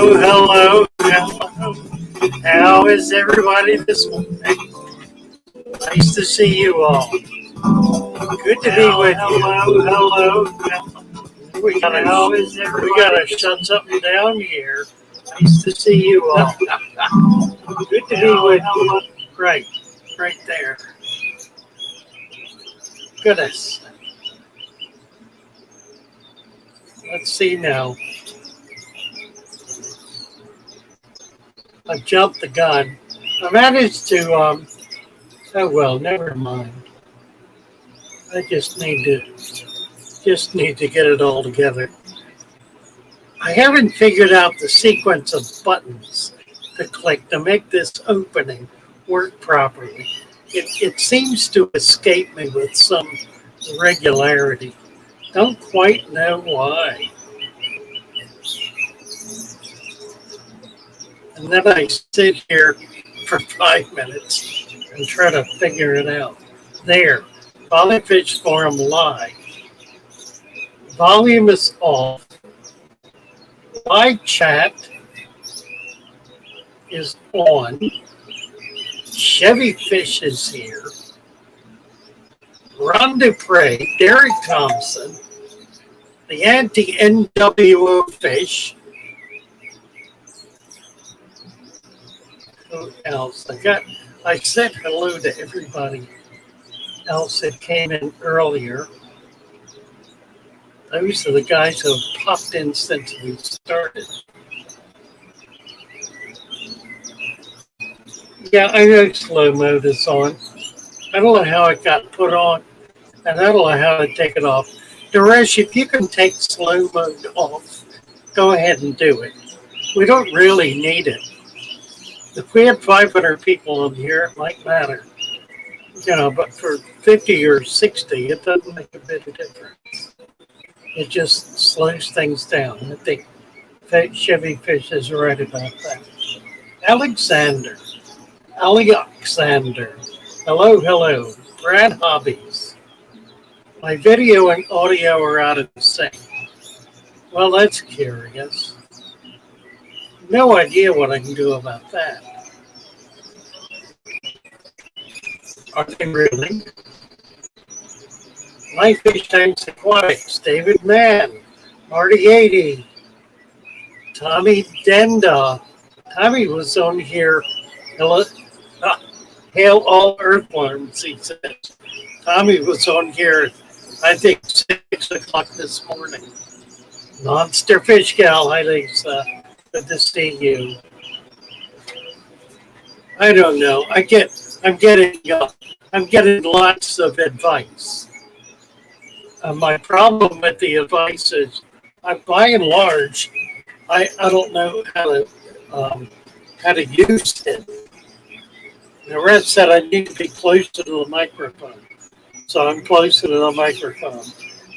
Hello, hello. How is everybody this morning? Nice to see you all. Good to be with you. Hello. We gotta shut something down here. Nice to see you all. Good to be with you. Right there. Goodness. Let's see now. I jumped the gun. I managed to, oh well, never mind. I just need to get it all together. I haven't figured out the sequence of buttons to click to make this opening work properly. It seems to escape me with some regularity. Don't quite know why. And then I sit here for 5 minutes and try to figure it out. There, Fish Forum Live. Volume is off. Live chat is on. Chevy Fish is here. Ron Dupre, Derek Thompson, the anti-NWO Fish. Who else? I said hello to everybody else that came in earlier. Those are the guys who have popped in since we started. Yeah, I know slow mode is on. I don't know how it got put on, and I don't know how to take it off. Naresh, if you can take slow mode off, go ahead and do it. We don't really need it. If we had 500 people in here, it might matter. But for 50 or 60, it doesn't make a bit of difference. It just slows things down. I think Chevy Fish is right about that. Alexander. Hello. Brad Hobbies. My video and audio are out of sync. Well, that's curious. No idea what I can do about that. Are they really? My Fish Tanks Aquatics, David Mann, Marty 80, Tommy Denda. Tommy was on here. Hail all earthworms, he says. Tommy was on here, I think, 6 o'clock this morning. Monster Fish Gal, hi Lisa. Good to see you. I don't know. I'm getting lots of advice. My problem with the advice is, by and large, I don't know how to use it. The rest said I need to be close to the microphone, so I'm close to the microphone.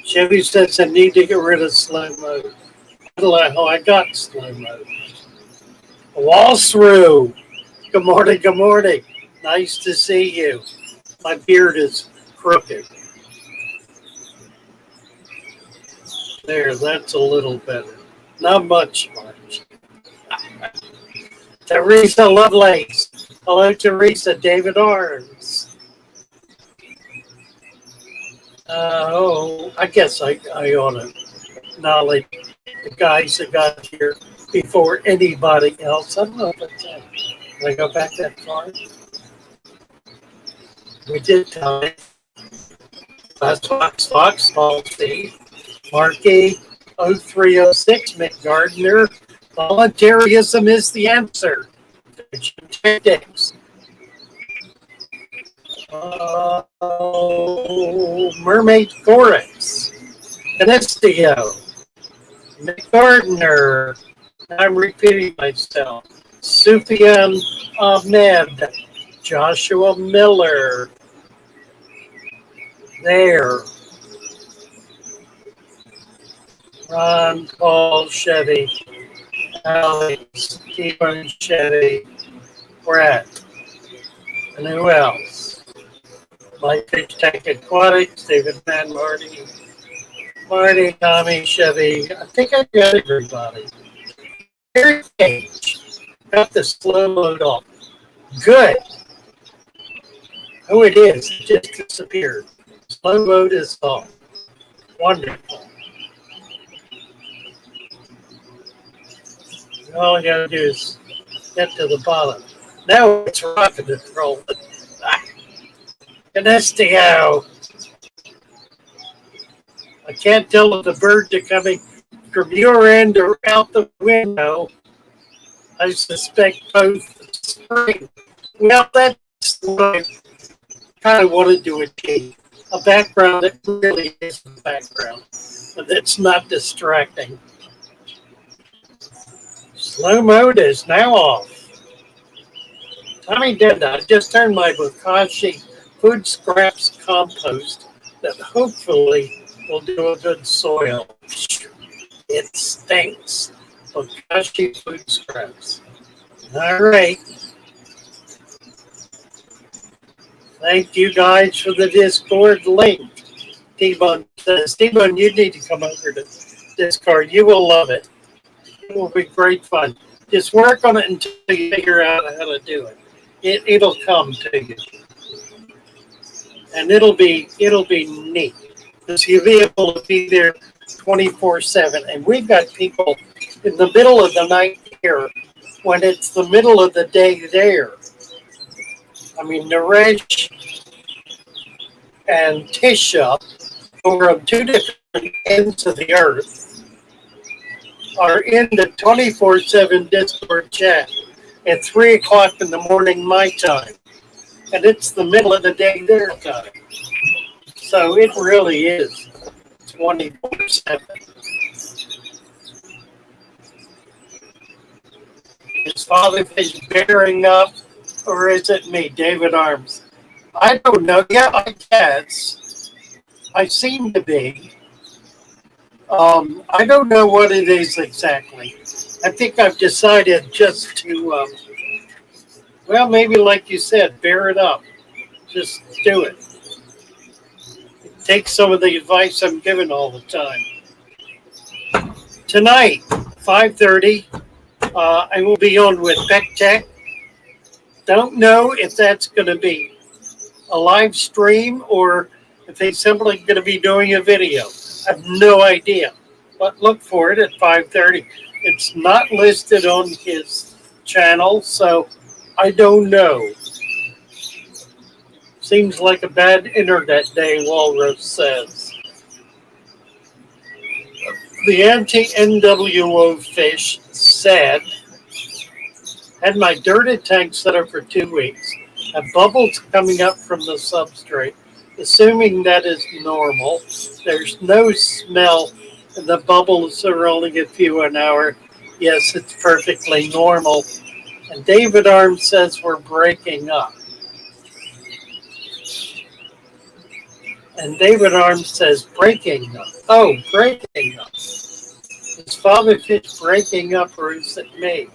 Chevy says I need to get rid of slow mode. I don't know how I got slow mode. Waltz through. Good morning. Nice to see you. My beard is crooked. There, that's a little better. Not much. Teresa Lovelace. Hello, Teresa. David Arms. I guess I ought to acknowledge the guys that got here before anybody else. I don't know if that's it. Can I go back that far? We did time. That's Fox, Paul Steve, Marky, 0306, Mick Gardner. Voluntarism is the answer. Tactics. Mermaid Chorus. Canestio. Mick Gardner. I'm repeating myself. Sufyan Ahmed. Joshua Miller. There. Ron, Paul, Chevy. Alex, Keelan, Chevy. Brett. And who else? My Fish Tank Aquatics, David Mann, Marty, Tommy, Chevy. I think I got everybody. Air gauge. Got the slow load off. Good. Oh, it is. It just disappeared. Slow mode is off. Wonderful. All I gotta do is get to the bottom. Now it's rocking and rolling. Canestio. I can't tell if the birds are coming from your end or out the window. I suspect both. Spring. Well, that's what I kind of wanted to achieve. A background that really is a background, but that's not distracting. Slow mode is now off. Tommy did that. I just turned my bokashi food scraps compost that hopefully will do a good soil. It stinks. Bokashi food scraps. All right. Thank you guys for the Discord link. T-Bone says, T-Bone, you need to come over to Discord. You will love it. It will be great fun. Just work on it until you figure out how to do it. It'll come to you. And it'll be neat. Because you'll be able to be there 24/7. And we've got people in the middle of the night here when it's the middle of the day there. I mean, Naresh and Tisha, who are on two different ends of the earth, are in the 24/7 Discord chat at 3 o'clock in the morning my time. And it's the middle of the day their time. So it really is 24/7. Is Father Fish bearing up, or is it me, David Arms? I don't know. Yeah, I guess. I seem to be. I don't know what it is exactly. I think I've decided just to, well, maybe like you said, bear it up. Just do it. Take some of the advice I'm giving all the time. Tonight, 5:30, I will be on with Beck Tech. Don't know if that's going to be a live stream or if they're simply going to be doing a video. I have no idea. But look for it at 5:30. It's not listed on his channel, so I don't know. Seems like a bad internet day, Walrus says. The anti-NWO fish said, had my dirty tank set up for 2 weeks. Have bubbles coming up from the substrate. Assuming that is normal. There's no smell and the bubbles are only a few an hour. Yes, it's perfectly normal. And David Arms says we're breaking up. And David Arms says breaking up. Oh, breaking up. Is Father Fish breaking up or is it me?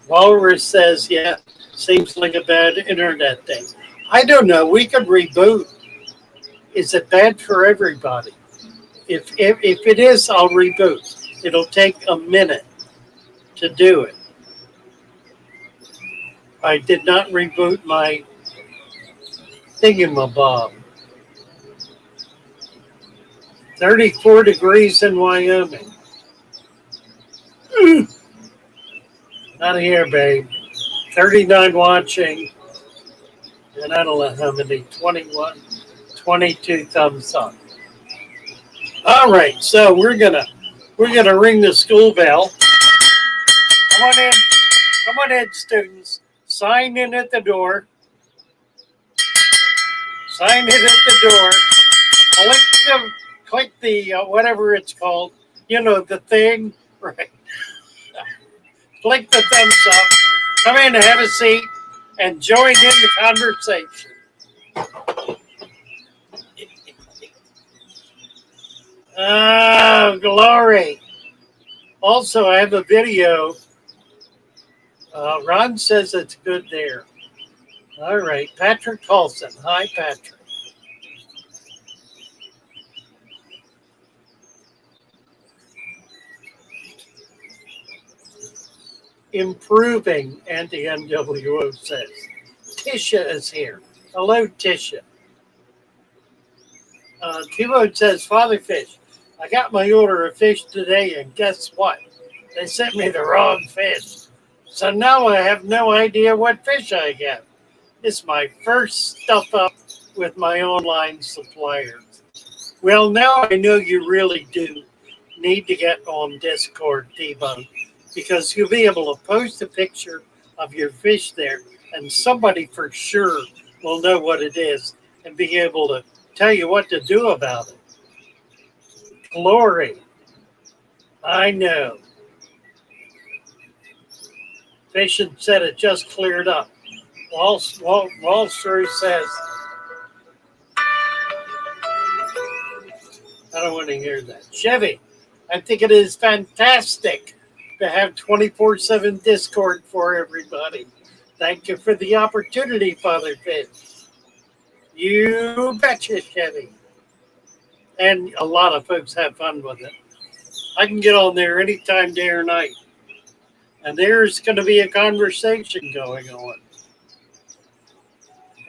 Walrus says, yeah, seems like a bad internet thing. I don't know. We could reboot. Is it bad for everybody? If it is, I'll reboot. It'll take a minute to do it. I did not reboot my thingamabob. 34 degrees in Wyoming. Not here, babe. 39 watching. And I don't know how many. 21, 22 thumbs up. All right, so we're gonna ring the school bell. Come on in, students. Sign in at the door. Sign in at the door. Click the whatever it's called. You know the thing, right? Click the thumbs up. Come in and have a seat and join in the conversation. Oh, glory. Also, I have a video. Ron says it's good there. All right. Patrick Colson. Hi, Patrick. improving, anti-NWO says. Tisha is here. Hello, Tisha. T-Bone says, Father Fish, I got my order of fish today, and guess what? They sent me the wrong fish. So now I have no idea what fish I get. It's my first stuff up with my online supplier. Well, now I know you really do need to get on Discord, T-Bone, because you'll be able to post a picture of your fish there, and somebody for sure will know what it is and be able to tell you what to do about it. Glory. I know. Patient said it just cleared up. Wall Street says, I don't want to hear that. Chevy, I think it is fantastic to have 24/7 Discord for everybody. Thank you for the opportunity, Father Fish. You betcha, Chevy. And a lot of folks have fun with it. I can get on there anytime, day or night. And there's going to be a conversation going on.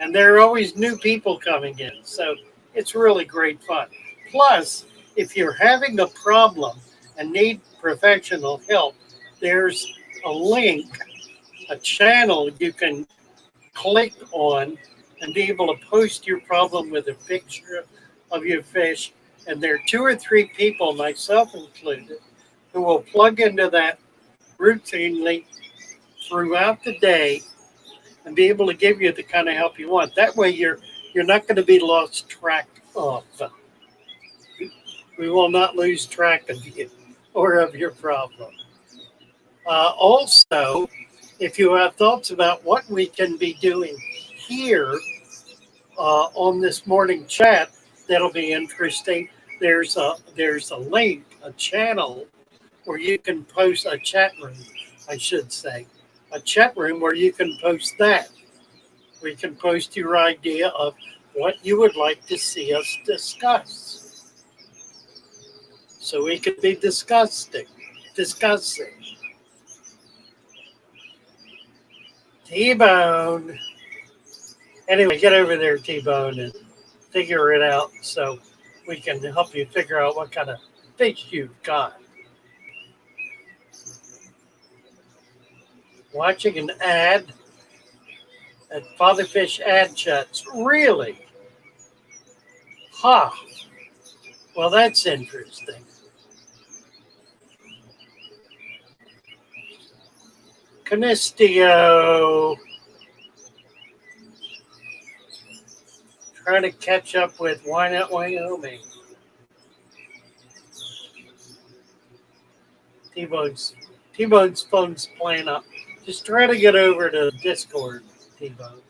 And there are always new people coming in. So it's really great fun. Plus, if you're having a problem and need professional help, there's a link, a channel you can click on and be able to post your problem with a picture of your fish. And there are 2 or 3 people, myself included, who will plug into that routinely throughout the day and be able to give you the kind of help you want. That way you're not going to be lost track of. We will not lose track of you or of your problem. Also, if you have thoughts about what we can be doing here on this morning chat, that'll be interesting. There's a link, a channel where you can post a chat room, I should say. A chat room where you can post that. We can post your idea of what you would like to see us discuss. So we could be discussing. T-Bone. Anyway, get over there, T-Bone, and figure it out so we can help you figure out what kind of fish you've got. Watching an ad at Father Fish ad chats. Really? Huh. Well, that's interesting. Canistio. Trying to catch up with Why Not Wyoming. T-Bone's phone's playing up. Just try to get over to Discord, T-Bone.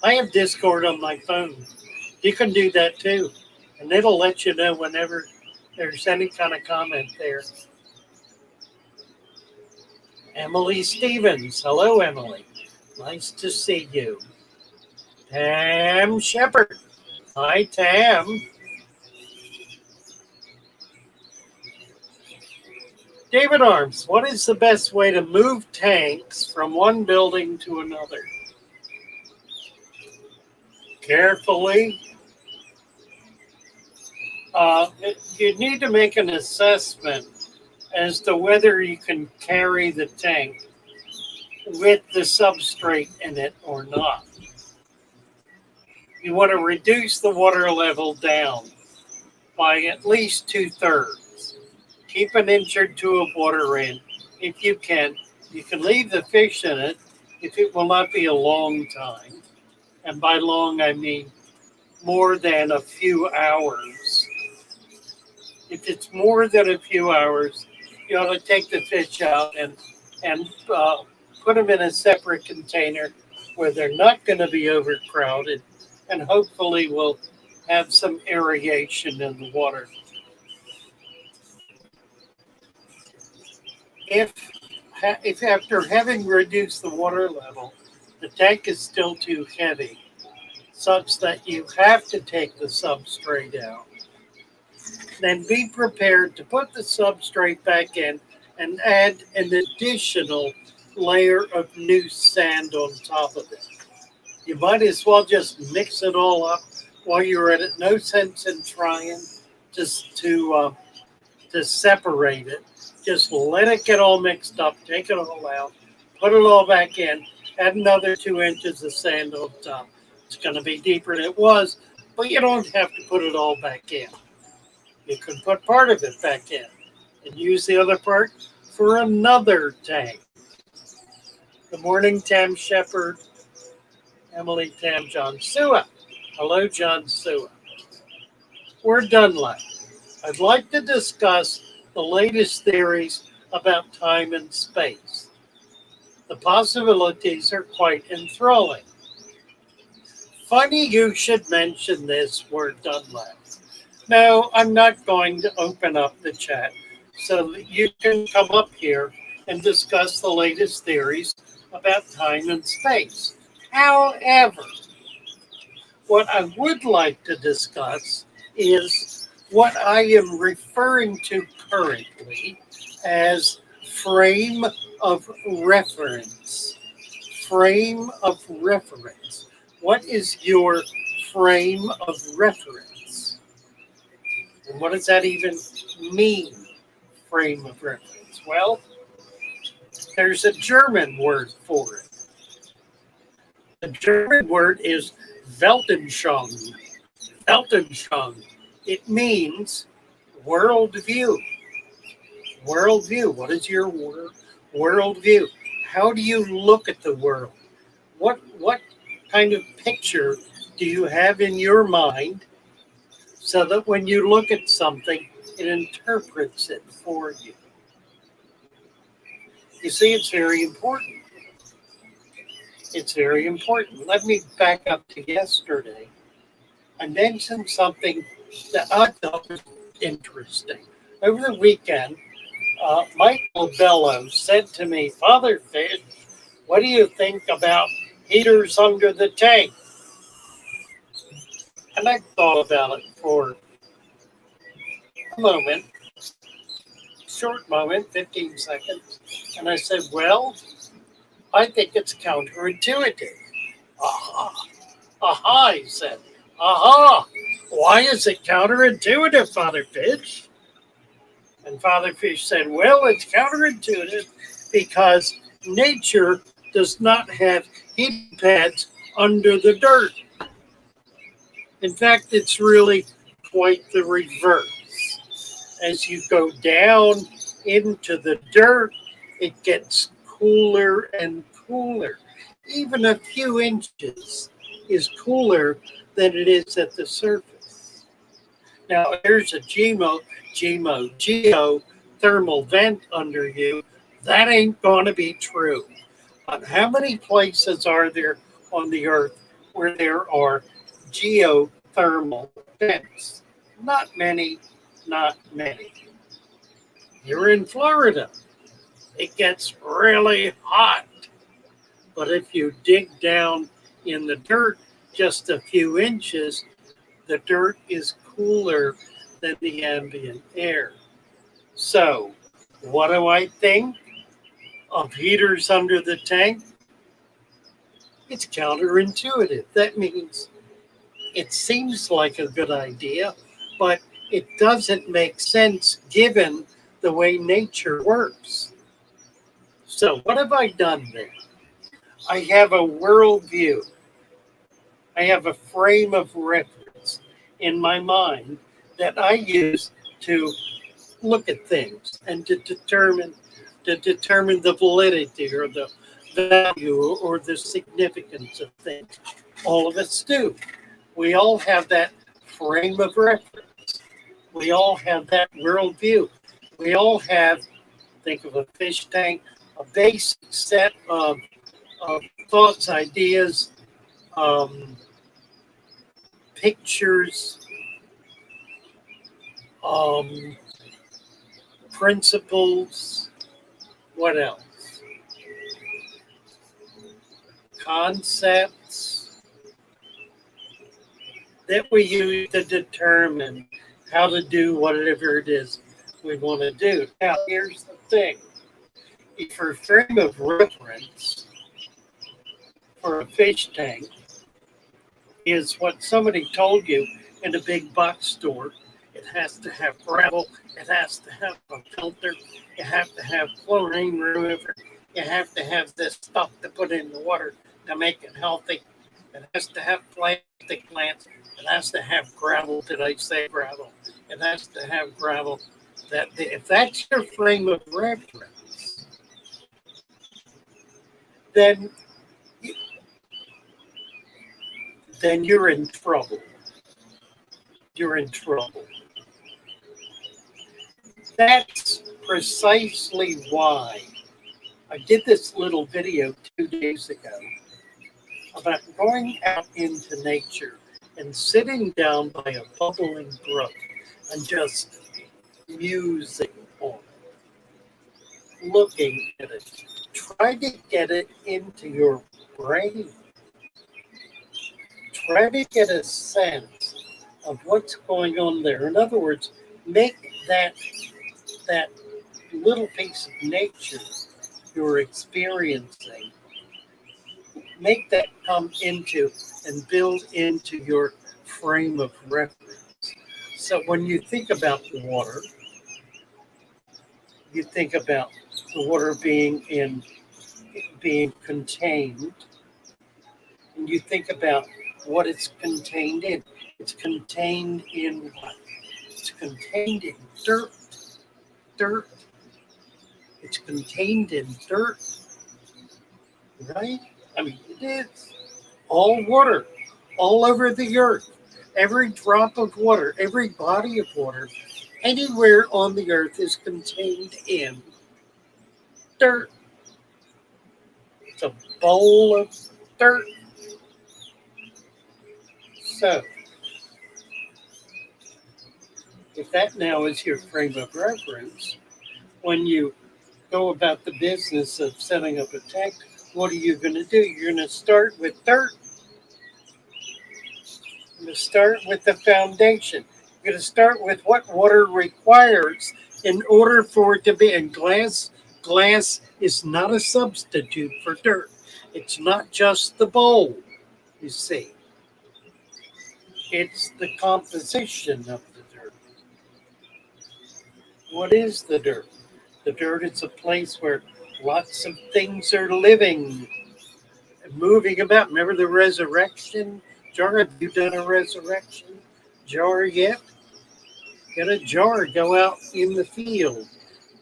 I have Discord on my phone. You can do that too. And it'll let you know whenever there's any kind of comment there. Emily Stevens. Hello, Emily. Nice to see you. Tam Shepard. Hi, Tam. David Arms, what is the best way to move tanks from one building to another? Carefully. You need to make an assessment as to whether you can carry the tank with the substrate in it or not. You want to reduce the water level down by at least 2/3. Keep an inch or 2 of water in if you can. You can leave the fish in it if it will not be a long time. And by long, I mean more than a few hours. If it's more than a few hours, you ought to take the fish out and put them in a separate container where they're not going to be overcrowded and hopefully will have some aeration in the water. If after having reduced the water level, the tank is still too heavy, such that you have to take the substrate out, then be prepared to put the substrate back in and add an additional layer of new sand on top of it. You might as well just mix it all up while you're at it. No sense in trying just to separate it. Just let it get all mixed up, take it all out, put it all back in, add another 2 inches of sand on top. It's going to be deeper than it was, but you don't have to put it all back in. You can put part of it back in and use the other part for another tank. Good morning, Tam Shepard, Emily, Tam, John Sua. Hello, John Sua. We're done live. I'd like to discuss the latest theories about time and space. The possibilities are quite enthralling. Funny you should mention this, we're done live. No, I'm not going to open up the chat so that you can come up here and discuss the latest theories about time and space. However, what I would like to discuss is what I am referring to currently as frame of reference. Frame of reference. What is your frame of reference? And what does that even mean, frame of reference? Well, there's a German word for it. The German word is Weltanschauung. Weltanschauung. It means worldview. Worldview. What is your worldview? How do you look at the world? What kind of picture do you have in your mind so that when you look at something, it interprets it for you? You see, it's very important. It's very important. Let me back up to yesterday. I mentioned something that I thought was interesting. Over the weekend, Michael Bellows said to me, Father Fish, what do you think about heaters under the tank? And I thought about it for a moment, short moment, 15 seconds. And I said, well, I think it's counterintuitive. Aha, he said. Aha, why is it counterintuitive, Father Fish? And Father Fish said, well, it's counterintuitive because nature does not have heat pads under the dirt. In fact, it's really quite the reverse. As you go down into the dirt, it gets cooler and cooler. Even a few inches is cooler than it is at the surface. Now, there's a geothermal vent under you. That ain't going to be true. But how many places are there on the earth where there are geothermal vents? Not many, not many. You're in Florida. It gets really hot. But if you dig down in the dirt just a few inches, the dirt is cooler than the ambient air. So, what do I think of heaters under the tank? It's counterintuitive. That means it seems like a good idea, but it doesn't make sense given the way nature works. So what have I done there? I have a worldview. I have a frame of reference in my mind that I use to look at things and to determine the validity or the value or the significance of things. All of us do. We all have that frame of reference. We all have that worldview. We all have, think of a fish tank, a basic set of thoughts, ideas, pictures, principles, what else? Concepts that we use to determine how to do whatever it is we want to do. Now, here's the thing. For frame of reference for a fish tank is what somebody told you in a big box store. It has to have gravel. It has to have a filter. You have to have chlorine remover. You have to have this stuff to put in the water to make it healthy. It has to have plastic plants. It has to have gravel. Did I say gravel? It has to have gravel. If that's your frame of reference, then you're in trouble. You're in trouble. That's precisely why I did this little video 2 days ago about going out into nature and sitting down by a bubbling brook and just musing on it, looking at it. Try to get it into your brain. Try to get a sense of what's going on there. In other words, make that little piece of nature you're experiencing, make that come into and build into your frame of reference. So when you think about the water, you think about the water being contained, and you think about what it's contained in. It's contained in what? It's contained in dirt. Dirt. It's contained in dirt, right? I mean, it is. All water, all over the earth. Every drop of water, every body of water, anywhere on the earth is contained in dirt. It's a bowl of dirt. So, if that now is your frame of reference, when you go about the business of setting up a tank, what are you going to do? You're going to start with dirt. You're going to start with the foundation. You're going to start with what water requires in order for it to be. And glass is not a substitute for dirt. It's not just the bowl, you see. It's the composition of the dirt. What is the dirt? The dirt is a place where lots of things are living and moving about. Remember the resurrection jar? Have you done a resurrection jar yet? Get a jar, go out in the field,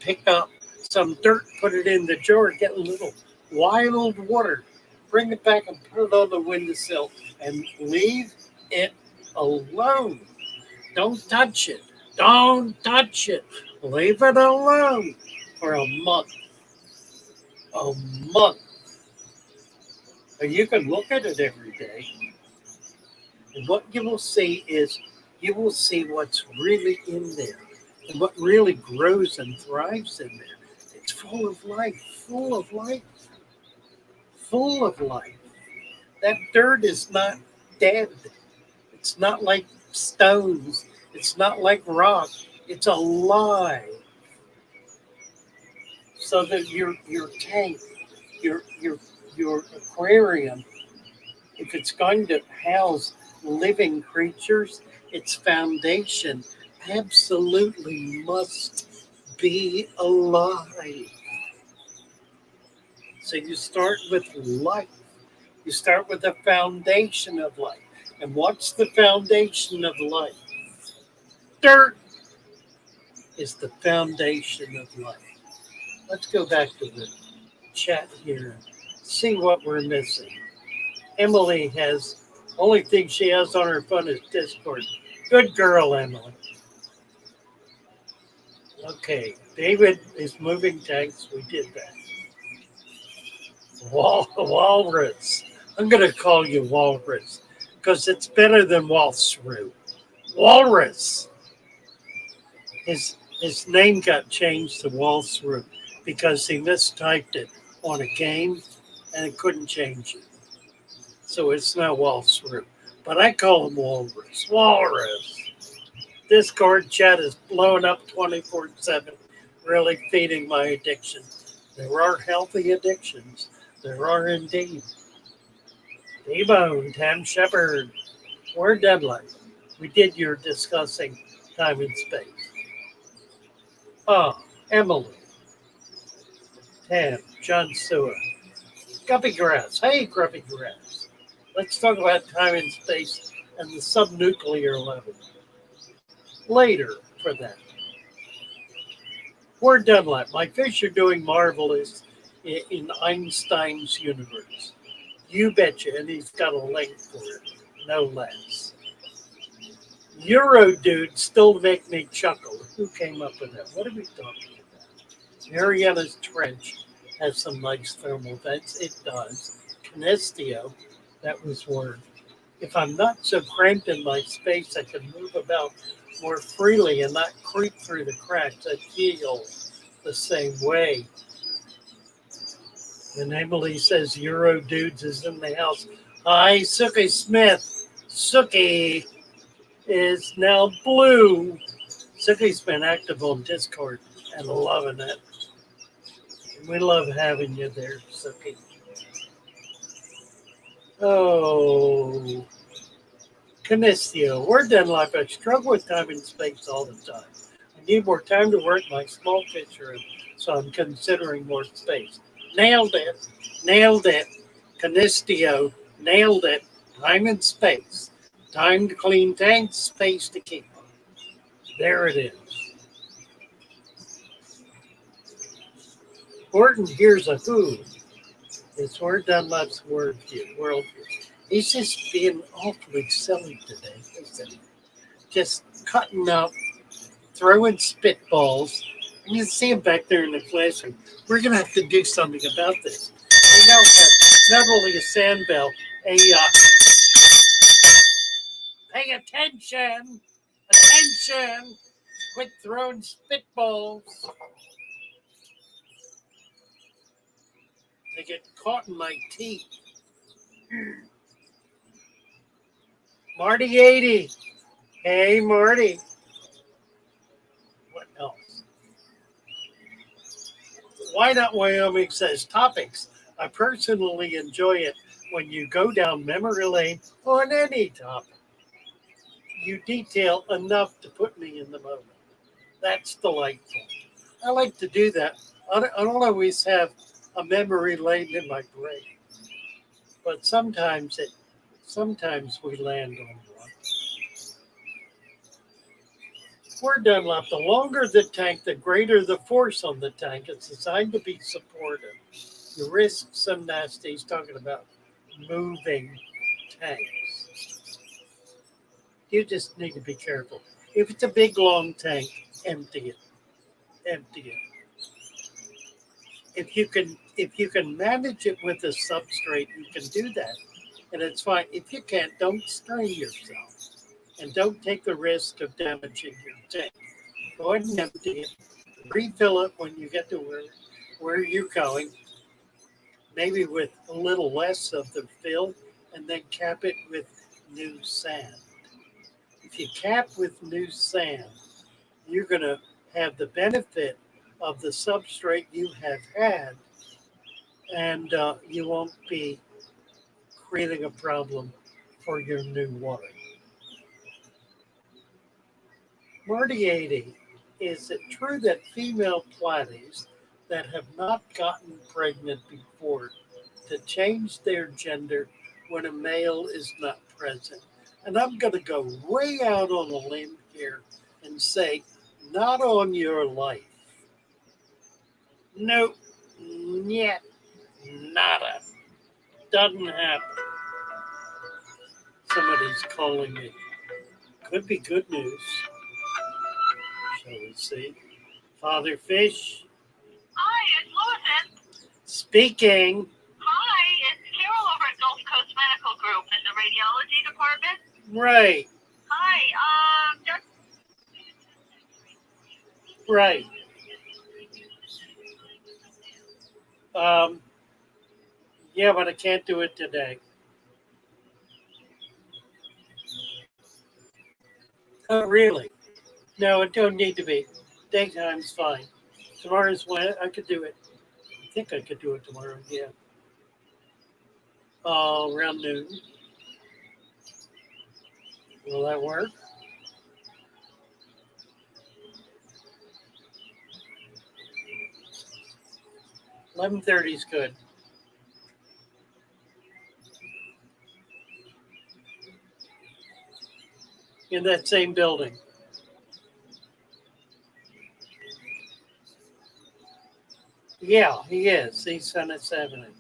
pick up some dirt, put it in the jar, get a little wild water, bring it back and put it on the windowsill and leave it alone. Don't touch it. Don't touch it. Leave it alone for a month. A month. And you can look at it every day. And what you will see is you will see what's really in there and what really grows and thrives in there. It's full of life, full of life, full of life. That dirt is not dead. It's not like stones. It's not like rock. It's alive. So that your tank, your aquarium, if it's going to house living creatures, its foundation absolutely must be alive. So you start with life. You start with the foundation of life. And what's the foundation of life? Dirt is the foundation of life. Let's go back to the chat here and see what we're missing. Emily has, only thing she has on her phone is Discord. Good girl, Emily. Okay, David is moving tanks. We did that. Walrus. I'm going to call you Walrus because it's better than Walsroo. Walrus. His name got changed to Walsroo because he mistyped it on a game and it couldn't change it. So it's now Walsroo. But I call him Walrus. Walrus. Discord chat is blowing up 24/7, really feeding my addiction. There are healthy addictions. There are indeed. D-Bone, Tam Shepard, we're deadline. We did your discussing time and space. Emily, Tam, John Stewart, Guppy Grass. Hey, Guppy Grass. Let's talk about time and space and the subnuclear level later for that. We're Dunlap. My fish are doing marvelous in Einstein's universe. You betcha, and he's got a link for it, no less. Euro dude still make me chuckle. Who came up with that? What are we talking about? Mariana's Trench has some nice thermal vents. It does. Canisteo, that was word. If I'm not so cramped in my space, I can move about more freely and not creep through the cracks. I feel the same way. And Emily says Euro Dudes is in the house. Hi, Sookie Smith. Sookie is now blue. Sookie's been active on Discord and loving it. We love having you there, Sookie. Oh, Canisteo. We're done life. I struggle with time and space all the time. I need more time to work my small fish room, so I'm considering more space. Nailed it. Nailed it. Canisteo. Nailed it. Time and space. Time to clean tanks, space to keep. There it is. Gordon here's a who. It's word Dunlap's worldview. He's just being awfully silly today, isn't he? Just cutting up, throwing spitballs. You can see him back there in the classroom. We're going to have to do something about this. We now have not only a sand bell, pay attention, attention, quit throwing spitballs. They get caught in my teeth. Marty 80. Hey, Marty. What else? Why Not Wyoming says topics. I personally enjoy it when you go down memory lane on any topic. You detail enough to put me in the moment. That's delightful. I like to do that. I don't always have a memory lane in my brain, but sometimes we land on one. We're Dunlop. The longer the tank, the greater the force on the tank. It's designed to be supportive. You risk some nasty. He's talking about moving tanks. You just need to be careful. If it's a big long tank, empty it. Empty it. If you can manage it with a substrate, you can do that, and it's fine. If you can't, don't strain yourself, and don't take the risk of damaging your tank. Go ahead and empty it. Refill it when you get to where you're going, maybe with a little less of the fill, and then cap it with new sand. If you cap with new sand, you're going to have the benefit of the substrate you have had, and you won't be creating a problem for your new water. Marty 80, is it true that female platies that have not gotten pregnant before to change their gender when a male is not present? And I'm going to go way out on a limb here and say, not on your life. Nope, yet, nada. Doesn't happen. Somebody's calling me. Could be good news. Shall we see? Father Fish. Hi, it's Lewis. Speaking. Hi, it's Carol over at Gulf Coast Medical Group in the radiology department. Right. Hi, Right. Yeah, but I can't do it today. Oh, really? No, it don't need to be. Daytime's fine. Tomorrow's when I could do it. think I could do it tomorrow. Yeah. Around noon. Will that work? 11:30 is good. In that same building. Yeah, he is. He's Venice Avenue.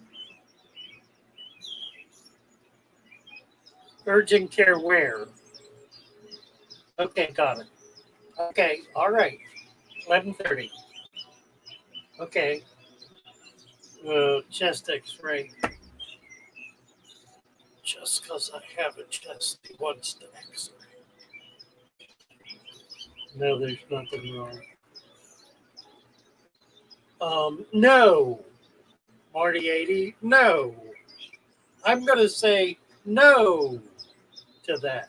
Urgent care where? Okay, got it. Okay, all right. 11:30. Okay. Chest X-ray. Just because I have a chest, he wants to X-ray. No, there's nothing wrong. No, Marty 80. No, I'm going to say no to that.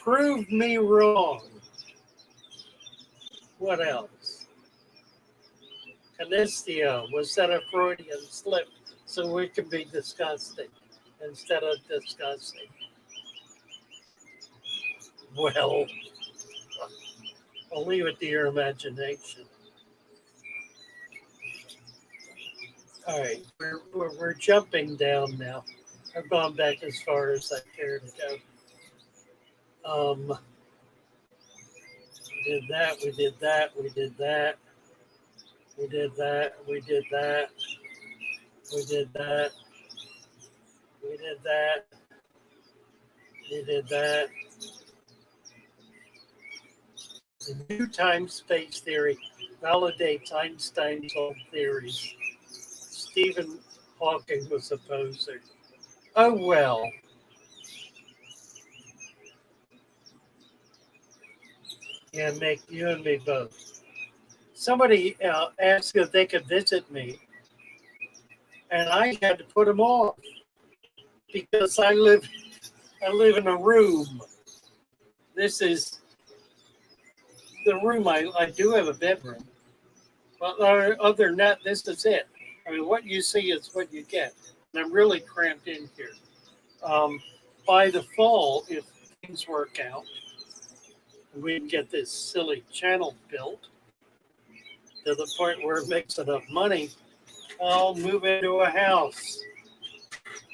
Prove me wrong. What else? Anesthesia, was that a Freudian slip so we can be disgusting instead of disgusting? Well, I'll leave it to your imagination. All right, we're jumping down now. I've gone back as far as I care to go. We did that, we did that, we did that, we did that, we did that, we did that, we did that, we did that. The new time-space theory validates Einstein's old theories. Stephen Hawking was a poser. Oh well. Yeah, make you and me both. Somebody asked if they could visit me, and I had to put them off because I live in a room. This is the room. I do have a bedroom, but other than that, this is it. I mean, what you see is what you get. And I'm really cramped in here. By the fall, if things work out, and we can get this silly channel built to the point where it makes enough money, I'll move into a house.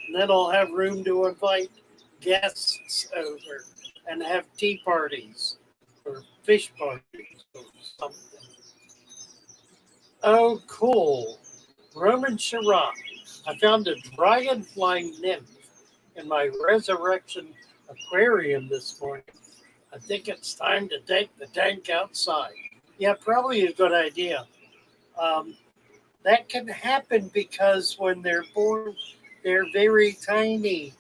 And then I'll have room to invite guests over and have tea parties or fish parties or something. Oh, cool. Roman Chirac. I found a dragon-flying nymph in my resurrection aquarium this morning. I think it's time to take the tank outside. Yeah, probably a good idea. That can happen because when they're born, they're very tiny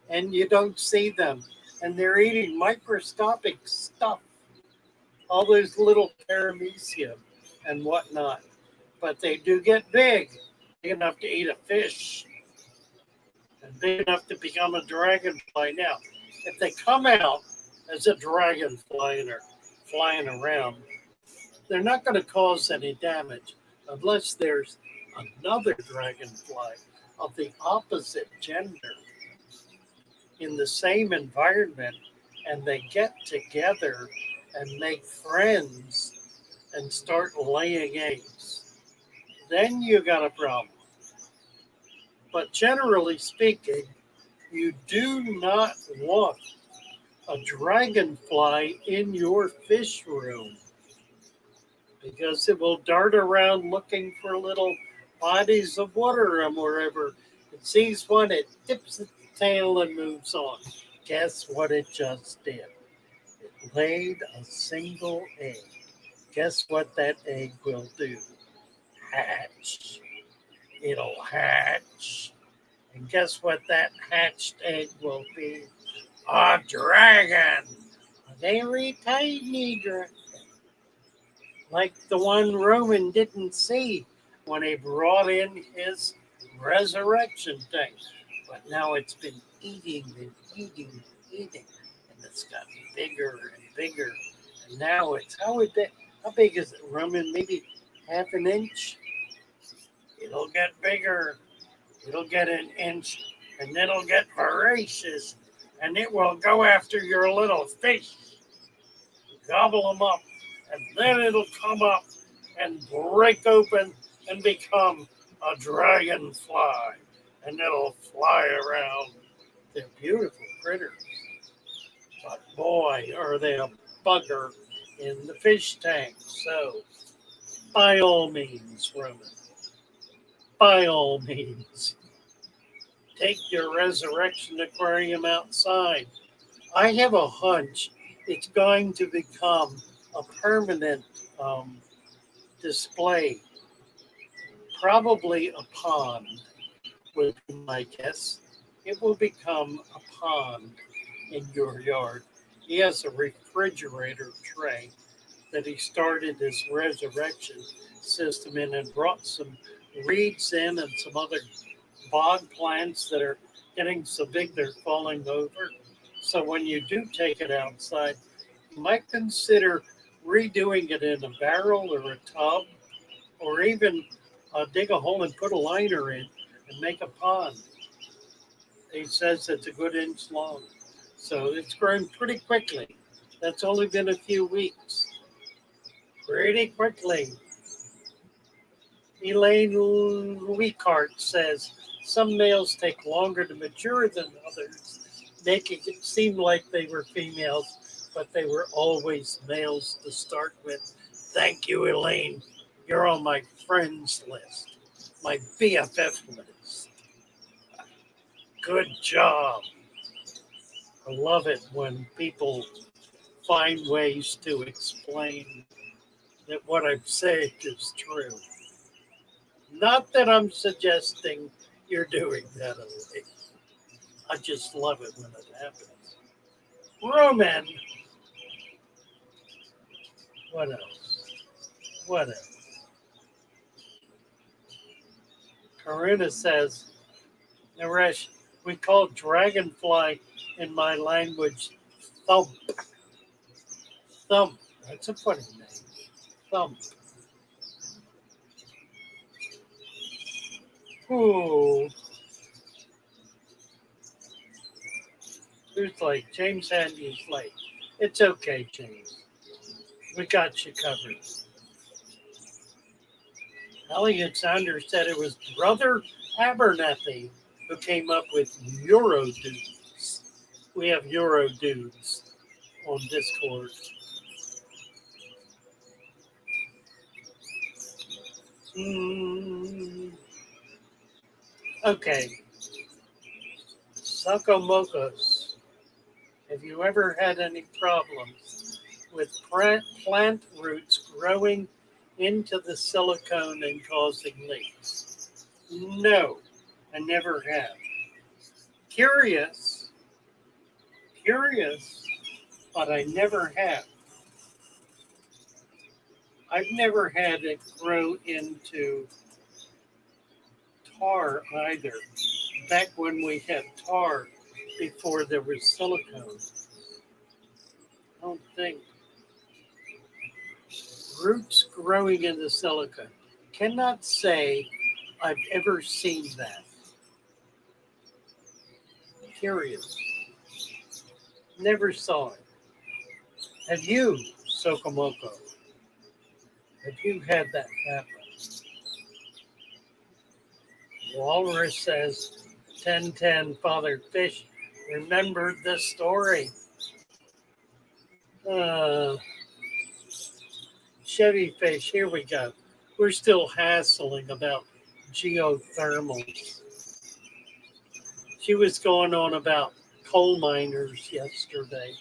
and you don't see them. And they're eating microscopic stuff, all those little paramecium and whatnot. But they do get big enough to eat a fish and big enough to become a dragonfly. Now, if they come out as a dragonfly and are flying around, they're not going to cause any damage unless there's another dragonfly of the opposite gender in the same environment and they get together and make friends and start laying eggs. Then you got a problem. But generally speaking, you do not want a dragonfly in your fish room because it will dart around looking for little bodies of water and wherever it sees one, it tips its tail and moves on. Guess what it just did? It laid a single egg. Guess what that egg will do? Hatch. It'll hatch. And guess what that hatched egg will be? A dragon. A very tiny dragon. Like the one Roman didn't see when he brought in his resurrection tank. But now it's been eating and eating and eating. And it's gotten bigger and bigger. And now it's, how big is it, Roman? Maybe half an inch? It'll get bigger. It'll get an inch, and it'll get voracious, and it will go after your little fish, gobble them up, and then it'll come up and break open and become a dragonfly, and it'll fly around. They're beautiful critters, but boy, are they a bugger in the fish tank. So, by all means, Roman, by all means, take your resurrection aquarium outside. I have a hunch it's going to become a permanent display, probably a pond, would be my guess. It will become a pond in your yard. He has a refrigerator tray that he started his resurrection system in and brought some reeds in and some other bog plants that are getting so big they're falling over. So when you do take it outside, you might consider redoing it in a barrel or a tub, or even dig a hole and put a liner in and make a pond. He says it's a good inch long. So it's grown pretty quickly. That's only been a few weeks. Pretty quickly. Elaine Weekart says some males take longer to mature than others, making it seem like they were females, but they were always males to start with. Thank you, Elaine. You're on my friends list, my BFF list. Good job. I love it when people find ways to explain that what I'm saying is true. Not that I'm suggesting you're doing that, Elaine. I just love it when it happens. Roman. What else? What else? Karuna says, Naresh, we call dragonfly in my language thump. Thump. That's a funny name. Thump. Ooh. Who's like James Handy's like, it's okay, James. We got you covered. Elliot Saunders said it was Brother Abernathy who came up with Euro dudes. We have Euro dudes on Discord. Okay. Sakomokos. Have you ever had any problems with plant roots growing into the silicone and causing leaks? No, I never have. Curious, but I never have. I've never had it grow into tar either. Back when we had tar before there was silicone. I don't think. Roots growing in the silicone. Cannot say I've ever seen that. Curious. Never saw it. Have you, Sokomoko? Have you had that happen? Walrus says, 1010 Father Fish remembered this story. Chevy Fish, here we go. We're still hassling about geothermals. She was going on about coal miners yesterday.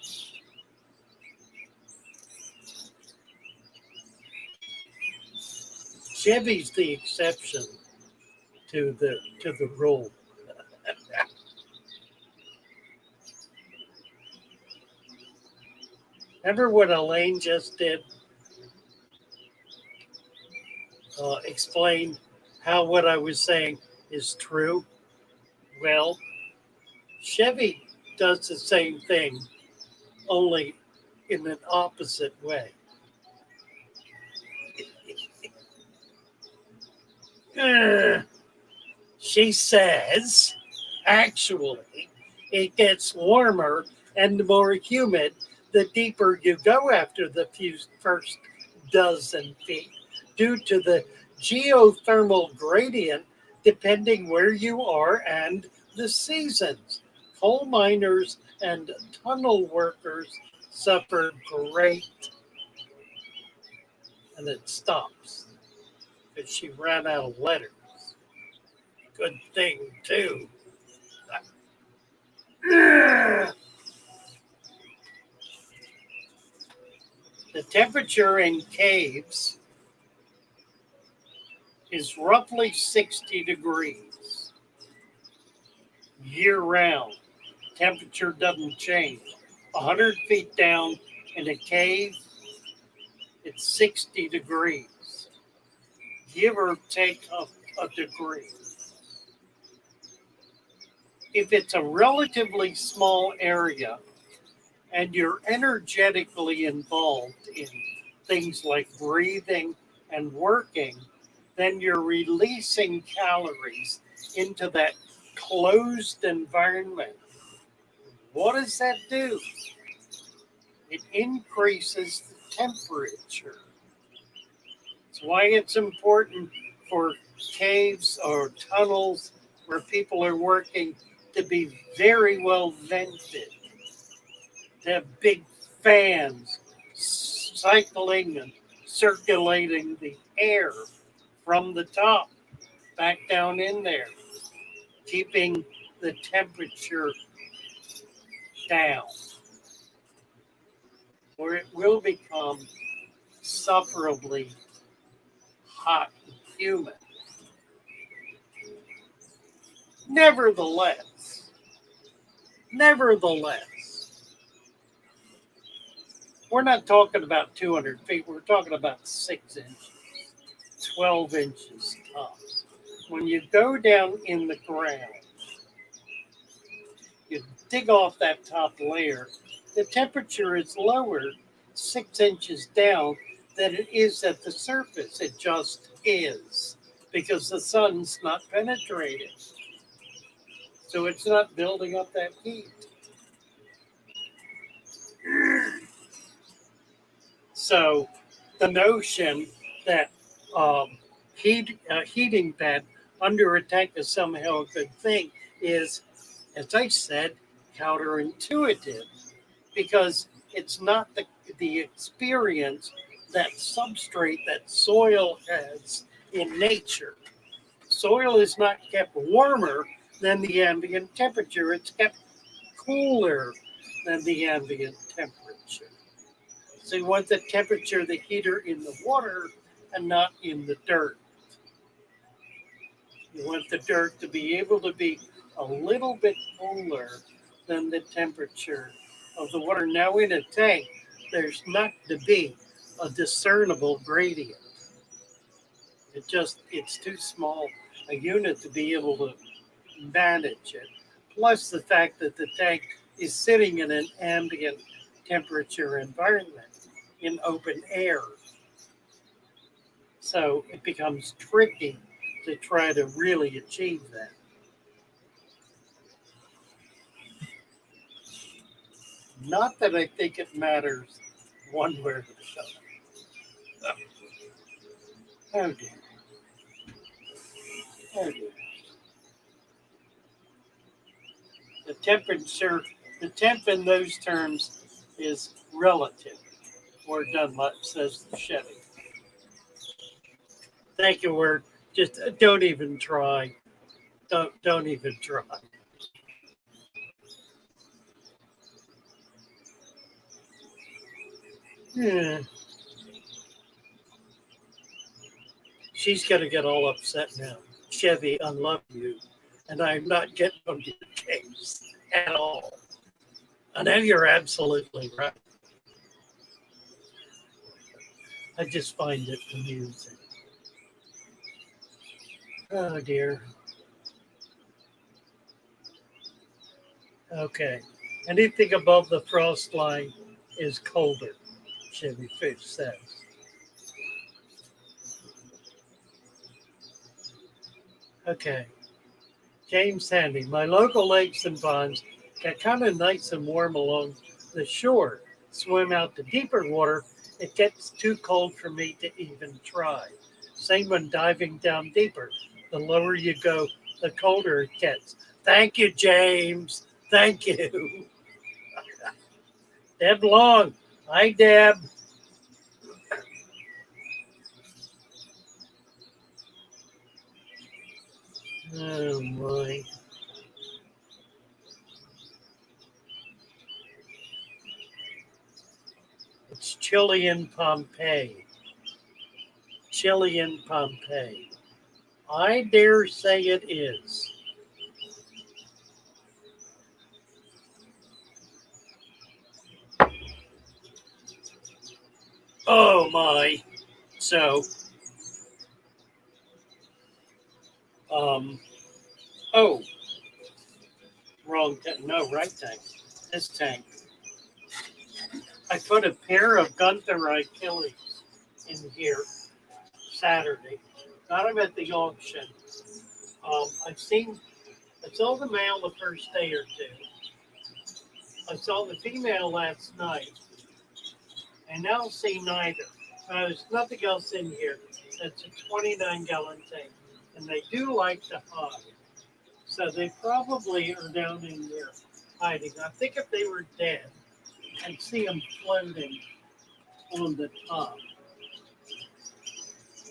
Chevy's the exception to the rule. Remember what Elaine just did? Explain how what I was saying is true. Well, Chevy does the same thing, only in an opposite way. Uh, she says, actually, it gets warmer and more humid the deeper you go after the first dozen feet due to the geothermal gradient depending where you are and the seasons. Coal miners and tunnel workers suffer great. And it stops because she ran out of letters. Good thing, too. The temperature in caves is roughly 60 degrees year round. Temperature doesn't change. 100 feet down in a cave, it's 60 degrees, give or take a degree. If it's a relatively small area and you're energetically involved in things like breathing and working, then you're releasing calories into that closed environment. What does that do? It increases the temperature. That's why it's important for caves or tunnels where people are working to be very well vented, to have big fans cycling and circulating the air from the top back down in there, keeping the temperature down, or it will become sufferably hot and humid. Nevertheless, we're not talking about 200 feet. We're talking about 6 inches, 12 inches tops. When you go down in the ground, you dig off that top layer, the temperature is lower 6 inches down than it is at the surface. It just is because the sun's not penetrating. So it's not building up that heat. So the notion that heating pad under attack is somehow a good thing is, as I said, counterintuitive because it's not the experience that substrate that soil has in nature. Soil is not kept warmer than the ambient temperature. It's kept cooler than the ambient temperature. So you want the temperature, the heater in the water and not in the dirt. You want the dirt to be able to be a little bit cooler than the temperature of the water. Now in a tank, there's not to be a discernible gradient. It's too small a unit to be able to manage it. Plus the fact that the tank is sitting in an ambient temperature environment in open air. So it becomes tricky to try to really achieve that. Not that I think it matters one way or the other. Oh dear. Oh dear. The the temp in those terms is relative, or Dunlop says the Chevy. Thank you, word. Just don't even try. Don't even try. Yeah. She's going to get all upset now. Chevy, I love you, and I'm not getting on your case at all. I know you're absolutely right. I just find it amusing. Oh, dear. Okay. Anything above the frost line is colder, Chevy Fish says. Okay. James Sandy, my local lakes and ponds get kind of nice and warm along the shore. Swim out to deeper water, it gets too cold for me to even try. Same when diving down deeper. The lower you go, the colder it gets. Thank you, James. Thank you. Deb Long. Hi, Deb. Oh, my. It's chilly in Pompeii. Chilly in Pompeii. I dare say it is. Oh, my. So, um, oh, wrong tank. No, right tank. This tank. I put a pair of Gunther Achilles in here Saturday. Got them at the auction. I saw the male the first day or two. I saw the female last night, and now see neither. There's nothing else in here. It's a 29-gallon tank, and they do like to hide. So they probably are down in there hiding. I think if they were dead, I'd see them floating on the top.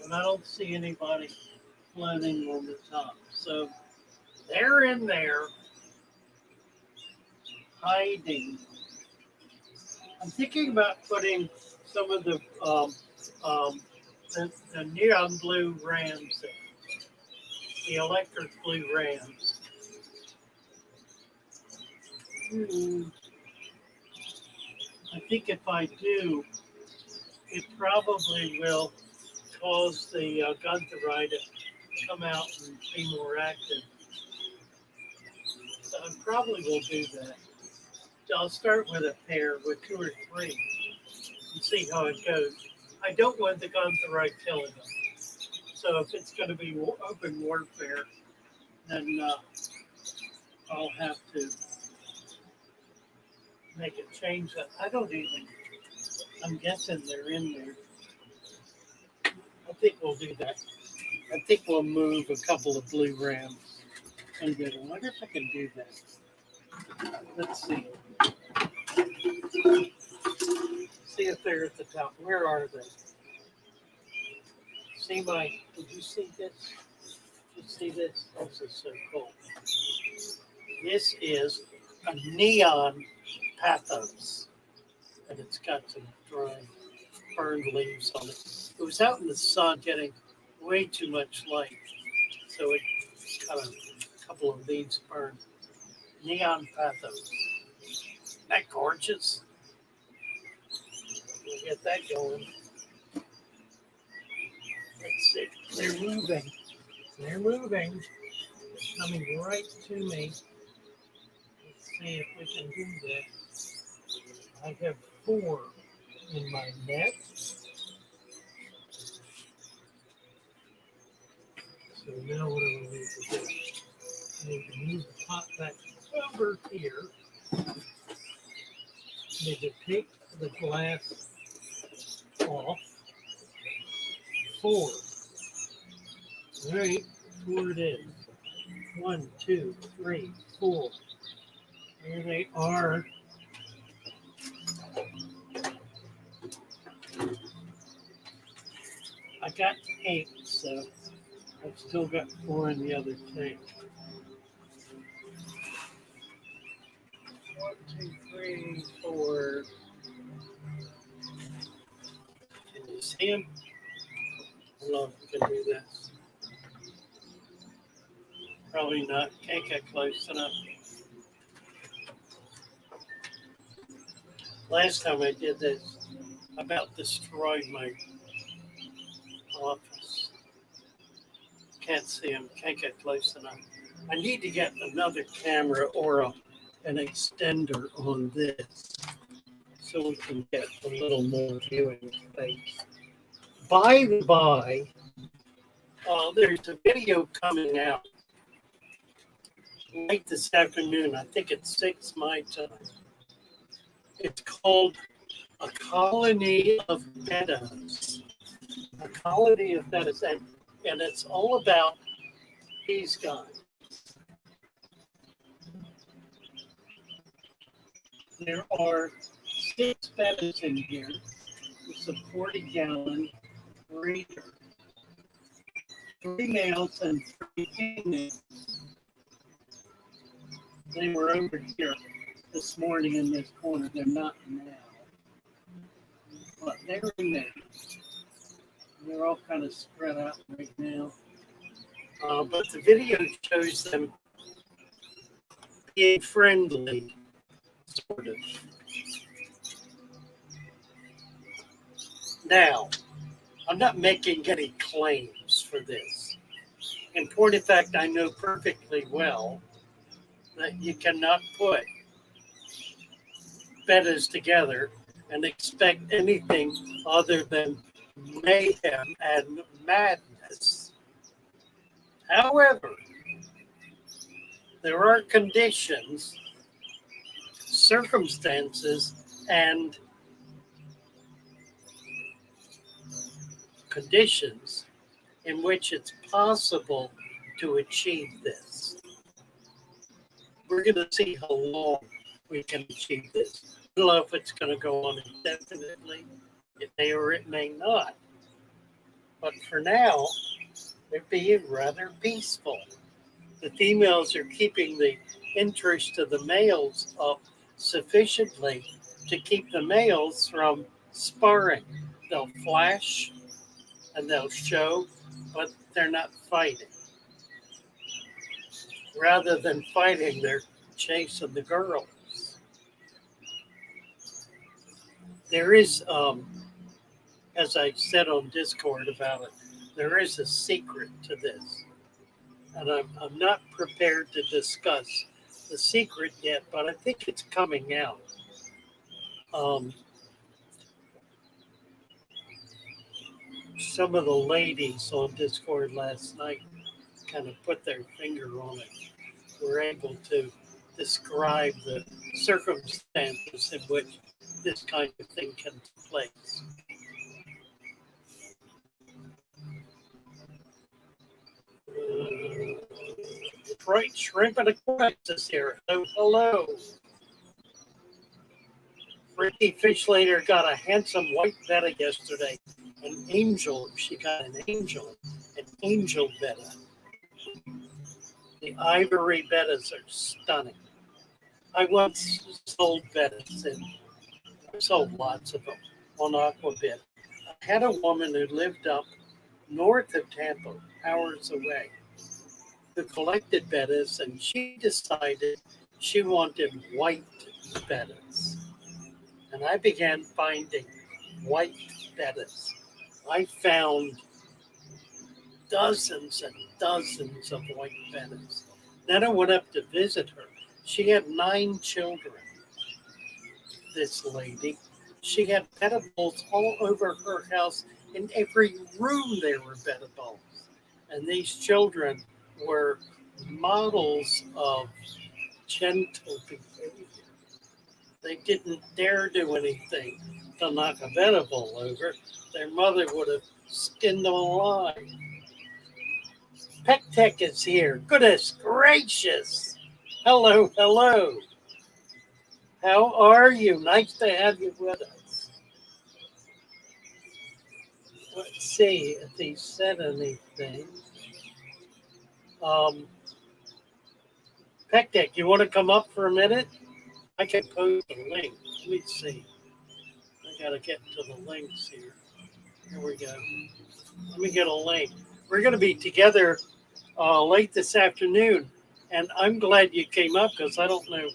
And I don't see anybody floating on the top. So they're in there hiding. I'm thinking about putting some of um, the neon blue rams in, the electric blue rams. I think if I do, it probably will cause the Gunther to come out and be more active. So I probably will do that. I'll start with a pair, with 2 or 3, and see how it goes. I don't want the Gunther killing them. So if it's going to be open warfare, then I'll have to make a change. That I don't even. I'm guessing they're in there. I think we'll do that. I think we'll move a couple of blue rams. And I wonder if I can do that. Let's see. See if they're at the top. Where are they? See did you see this? Did you see this? This is so cool. This is a neon pathos. And it's got some dry, burned leaves on it. It was out in the sun getting way too much light. So it got a couple of leaves burned. Neon pathos. Isn't that gorgeous? We'll get that going. Let's see. They're moving. They're moving. Coming right to me. Let's see if we can do that. I have 4 in my net. So now what do we need to do? I need to move the pot back over here. I need to take the glass off. 4. All right, 4 it is. 1, 2, 3, 4. There they are. I got 8, so I've still got 4 in the other tank. 1, 2, 3, 4. Can you see them? I don't know if you can do this. Probably not. Can't get close enough. Last time I did this, I about destroyed my office. Can't see them. Can't get close enough. I need to get another camera or an extender on this so we can get a little more viewing space. By the by, There's a video coming out late this afternoon. I think it's 6 my time. It's called A Colony of Meadows. A Colony of Meadows. And it's all about these guys. There are 6 meadows in here. It's a 40-gallon breeder. 3 males and 3 females. They were over here this morning in this corner. They're not now. But they're in there. They're all kind of spread out right now. But the video shows them being friendly, sort of. Now, I'm not making any claims for this. In point of fact, I know perfectly well that you cannot put bettas together and expect anything other than mayhem and madness. However, there are conditions, circumstances, and conditions in which it's possible to achieve this. We're going to see how long we can achieve this. I don't know if it's going to go on indefinitely. It may or it may not. But for now, they're being rather peaceful. The females are keeping the interest of the males up sufficiently to keep the males from sparring. They'll flash and they'll show, but they're not fighting. Rather than fighting, they're chasing the girls. There is, as I said on Discord about it, there is a secret to this. And I'm not prepared to discuss the secret yet, but I think it's coming out. Some of the ladies on Discord last night kind of put their finger on it. Were able to describe the circumstances in which this kind of thing can take place. Detroit Shrimp and Aquatics here. Hello. Ricky Fish Later got a handsome white betta yesterday. An angel. She got an angel betta. The ivory bettas are stunning. I once sold bettas and I sold lots of them on Aquabit. I had a woman who lived up north of Tampa, hours away, who collected bettas, and she decided she wanted white bettas. And I began finding white bettas. I found dozens and dozens of white bettas. Then I went up to visit her. She had 9 children, this lady. She had betta bowls all over her house. In every room there were betta bowls. And these children were models of gentle behavior. They didn't dare do anything to knock a betta bowl over. Their mother would have skinned them alive. Pet Tech is here. Goodness gracious. Hello, hello. How are you? Nice to have you with us. Let's see if he said anything. Pet Tech, you want to come up for a minute? I can post a link. Let me see. I got to get to the links here. Here we go. Let me get a link. We're going to be together late this afternoon, and I'm glad you came up because I don't know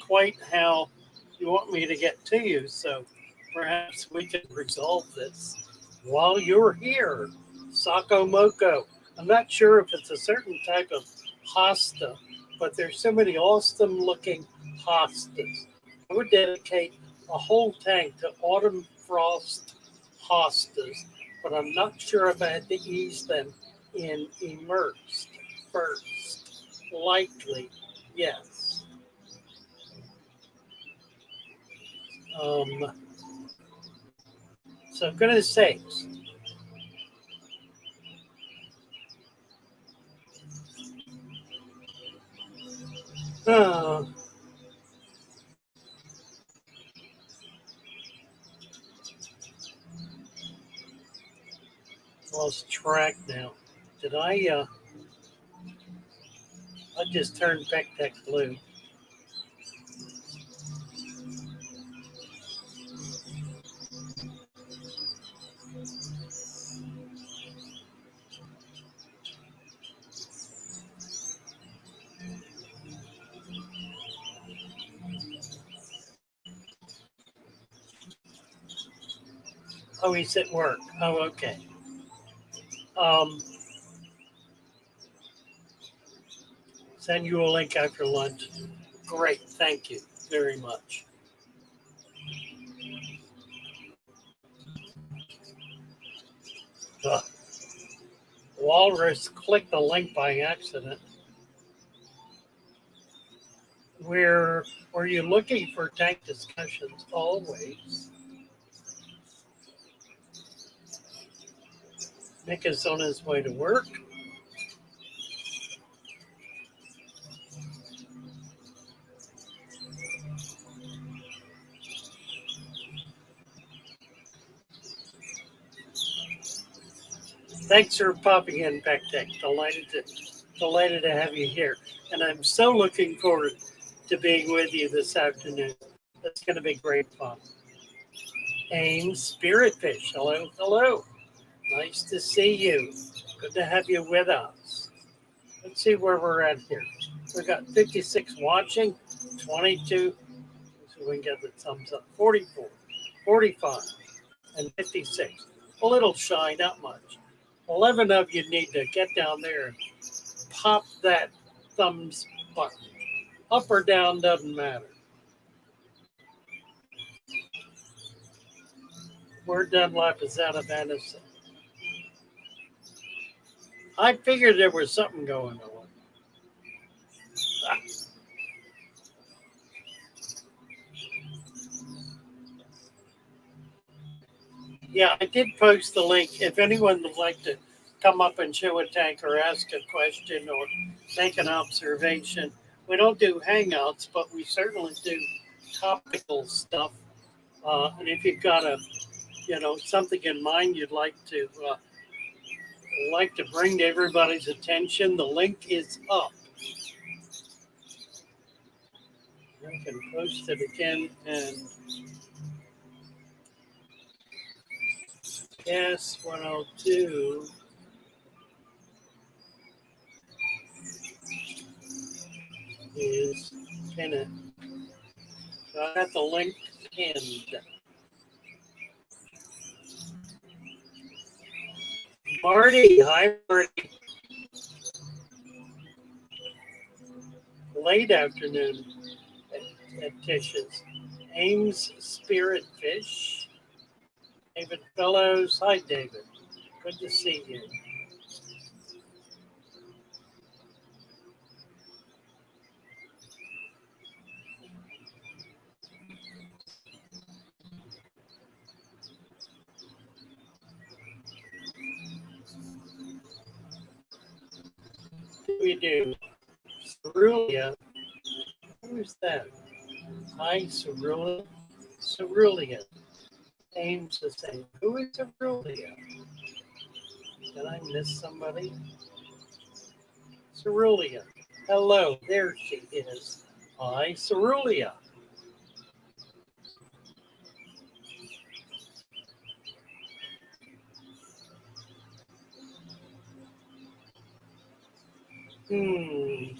quite how you want me to get to you, so perhaps we can resolve this while you're here. Sako Moko. I'm not sure if it's a certain type of hosta, but there's so many awesome looking hostas. I would dedicate a whole tank to autumn frost hostas, but I'm not sure if I had to ease them in immersed first? Likely, yes. Um, so goodness sakes. Uh, lost track now. Did I just turned back that blue. Oh, he's at work. Oh, okay. Um, send you a link after lunch. Great. Thank you very much. Uh, Walrus clicked the link by accident. Were you looking for tank discussions always? Nick is on his way to work. Thanks for popping in, Tech. Delighted to have you here. And I'm so looking forward to being with you this afternoon. It's going to be great fun. Ames Spiritfish. Hello, hello. Nice to see you. Good to have you with us. Let's see where we're at here. We've got 56 watching, 22, so we can get the thumbs up, 44, 45, and 56. A little shy, not much. 11 of you need to get down there and pop that thumbs button. Up or down doesn't matter. Where Dunlap is out of Anderson. I figured there was something going on. Yeah, I did post the link. If anyone would like to come up and show a tank or ask a question or make an observation, we don't do hangouts, but we certainly do topical stuff. And if you've got something in mind you'd like to bring to everybody's attention, the link is up. I can post it again and yes, 102 is pinned. So I got the link pinned. Marty, hi Marty. Late afternoon at Tish's. Ames Spirit Fish. David Fellows. Hi, David. Good to see you. We do. Cerulia. Who's that? Hi, Cerulia. Cerulia. Ames is saying, who is Cerulia? Did I miss somebody? Cerulia. Hello, there she is. Hi, Cerulia. The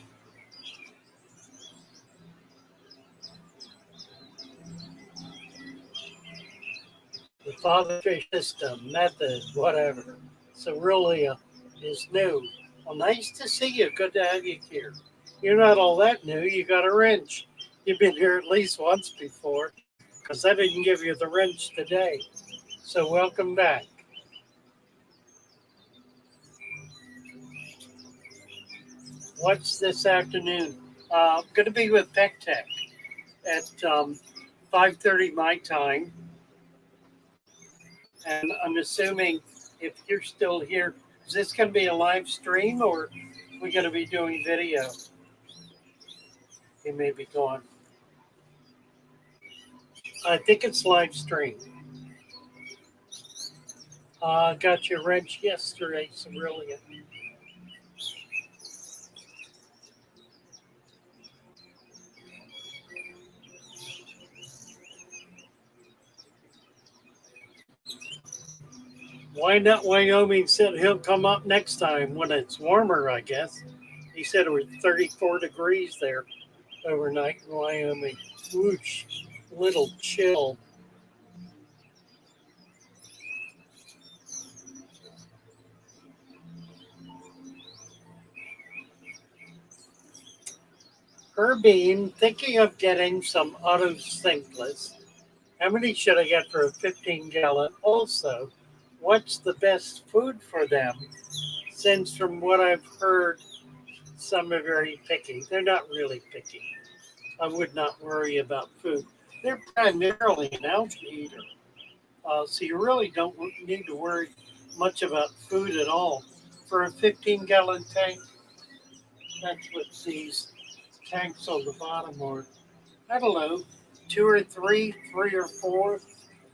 father fish system, method, whatever. Cerulia is new. Well, nice to see you. Good to have you here. You're not all that new. You got a wrench. You've been here at least once before because I didn't give you the wrench today. So welcome back. What's this afternoon? Going to be with Tech at 5:30 my time, and I'm assuming if you're still here, is this going to be a live stream or are we going to be doing video? He may be gone. I think it's live stream. Got your wrench yesterday, Cerulean. Why not Wyoming said he'll come up next time when it's warmer, I guess. He said it was 34 degrees there overnight in Wyoming. Whoosh, little chill. Herbine, thinking of getting some auto sinkless. How many should I get for a 15-gallon? Also, what's the best food for them? Since from what I've heard, some are very picky. They're not really picky. I would not worry about food. They're primarily an algae eater. So you really don't need to worry much about food at all. For a 15-gallon tank, that's what these tanks on the bottom are. I don't know, two or three or four,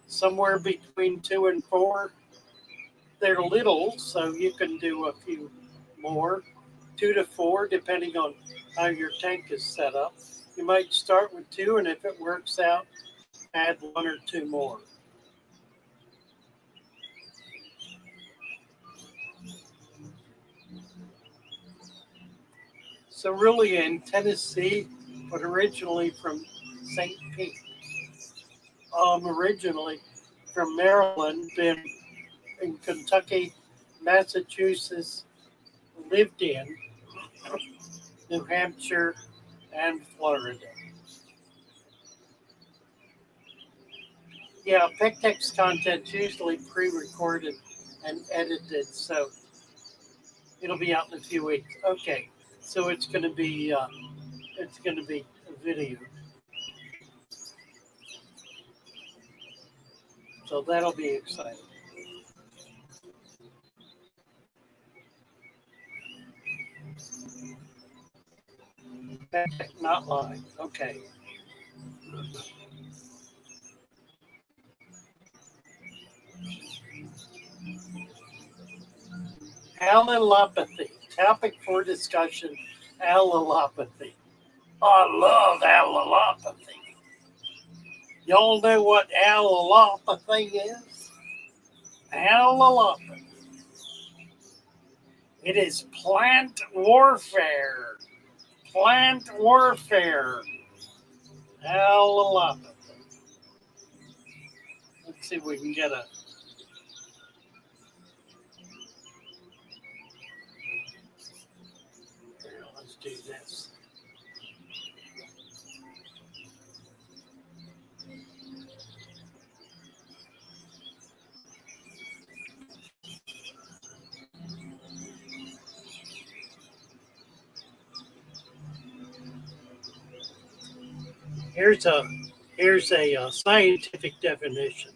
somewhere between 2 and 4. They're little, so you can do a few more, 2 to 4, depending on how your tank is set up. You might start with 2, and if it works out, add 1 or 2 more. So really in Tennessee, but originally from St. Pete. Originally from Maryland, been in Kentucky, Massachusetts, lived in New Hampshire, and Florida. Yeah, PECTEX content's usually pre-recorded and edited, so it'll be out in a few weeks. Okay, so it's going to be a video, so that'll be exciting. Not live. Okay. Allelopathy. Topic for discussion, allelopathy. I love allelopathy. Y'all know what allelopathy is? Allelopathy. It is plant warfare. Plant warfare. Allelopathy. Let's see if we can get a... Here, let's do this. Here's a scientific definition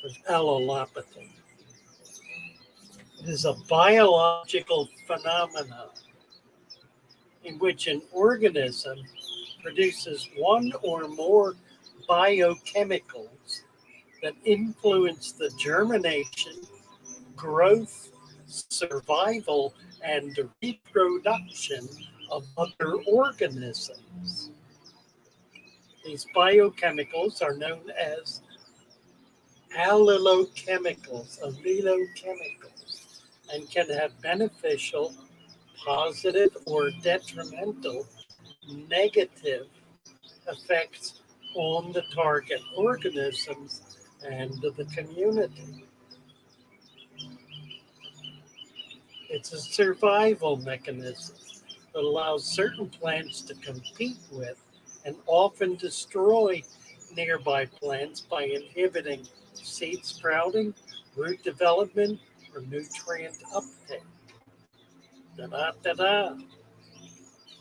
of allelopathy. It is a biological phenomenon in which an organism produces one or more biochemicals that influence the germination, growth, survival, and reproduction of other organisms. These biochemicals are known as allelochemicals, aminochemicals, and can have beneficial, positive, or detrimental, negative effects on the target organisms and the community. It's a survival mechanism that allows certain plants to compete with and often destroy nearby plants by inhibiting seed sprouting, root development, or nutrient uptake. Da-da-da-da.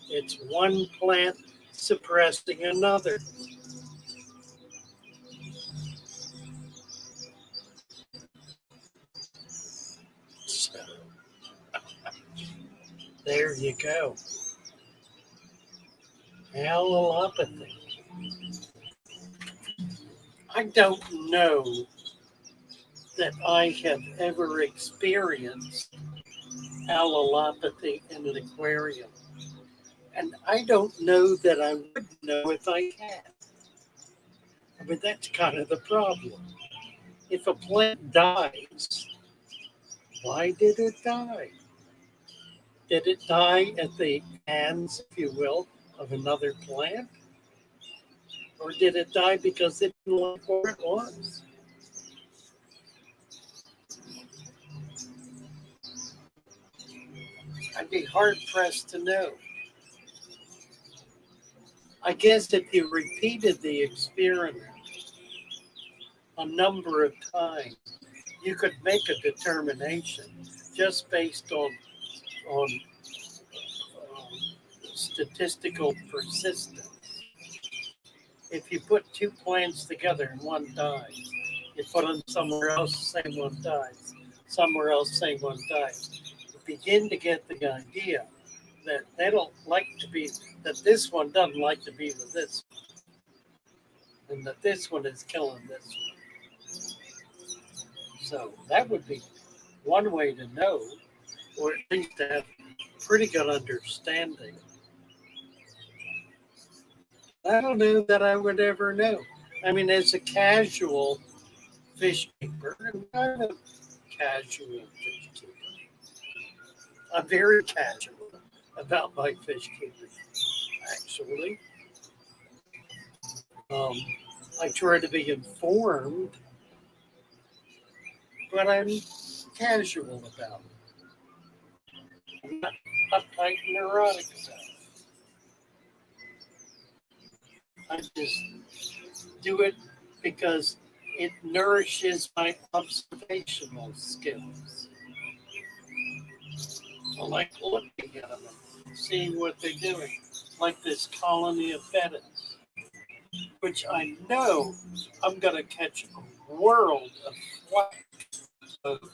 It's one plant suppressing another. So, there you go. Allelopathy. I don't know that I have ever experienced allelopathy in an aquarium. And I don't know that I would know if I had. I mean, that's kind of the problem. If a plant dies, why did it die? Did it die at the hands, if you will, of another plant? Or did it die because it didn't like where it was? I'd be hard pressed to know. I guess if you repeated the experiment a number of times, you could make a determination just based on statistical persistence. If you put two plants together and one dies, you put them somewhere else, same one dies. Somewhere else, same one dies. You begin to get the idea that they don't like to be, that this one doesn't like to be with this one, and that this one is killing this one. So that would be one way to know, or at least to have pretty good understanding. I don't know that I would ever know. I mean, as a casual fish keeper, and I'm a casual fish keeper, I'm very casual about my fish keeping, actually. Um, I try to be informed, but I'm casual about it. I'm not uptight and neurotic about it. I just do it because it nourishes my observational skills. I like looking at them and seeing what they're doing, like this colony of bettas, which I know I'm going to catch a world of flack over.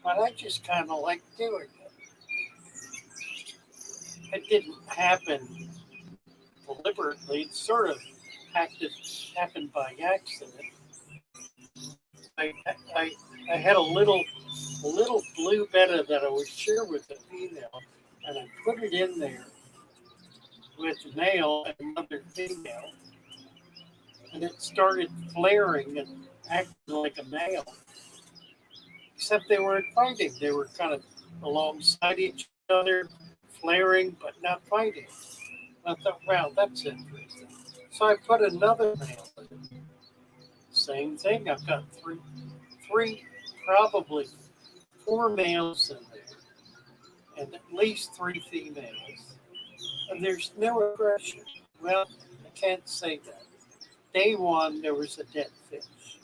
But I just kind of like doing it. It didn't happen deliberately. It sort of happened by accident. I, I, I had a little blue betta that I was sure was a female, and I put it in there with male and another female, and it started flaring and acting like a male. Except they weren't fighting; they were kind of alongside each other, flaring but not fighting. I thought, wow, that's interesting. So I put another male in. Same thing. I've got three, probably four males in there, and at least three females. And there's no aggression. Well, I can't say that. Day one, there was a dead fish.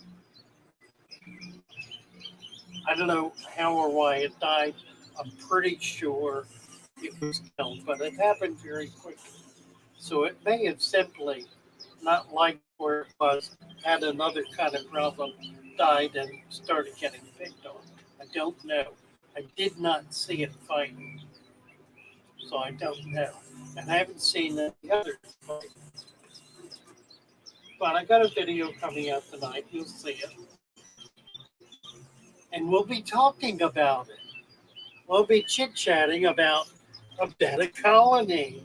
I don't know how or why it died. I'm pretty sure it was killed, but it happened very quickly. So it may have simply not liked where it was, had another kind of problem, died, and started getting picked on. I don't know. I did not see it fighting, so I don't know. And I haven't seen any others fight. But I got a video coming out tonight. You'll see it. And we'll be talking about it. We'll be chit-chatting about a betta colony.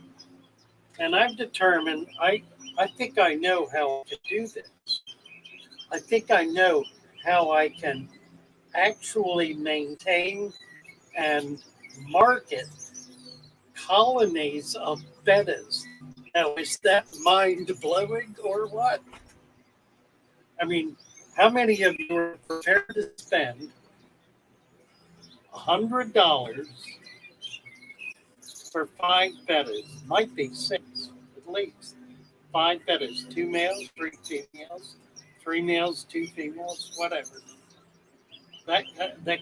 And I've determined, I think I know how I can do this. I think I know how I can actually maintain and market colonies of bettas. Now, is that mind blowing or what? I mean, how many of you are prepared to spend $100 for five bettas? Might be six at least. Five bettas, two males, three males, two females, whatever. That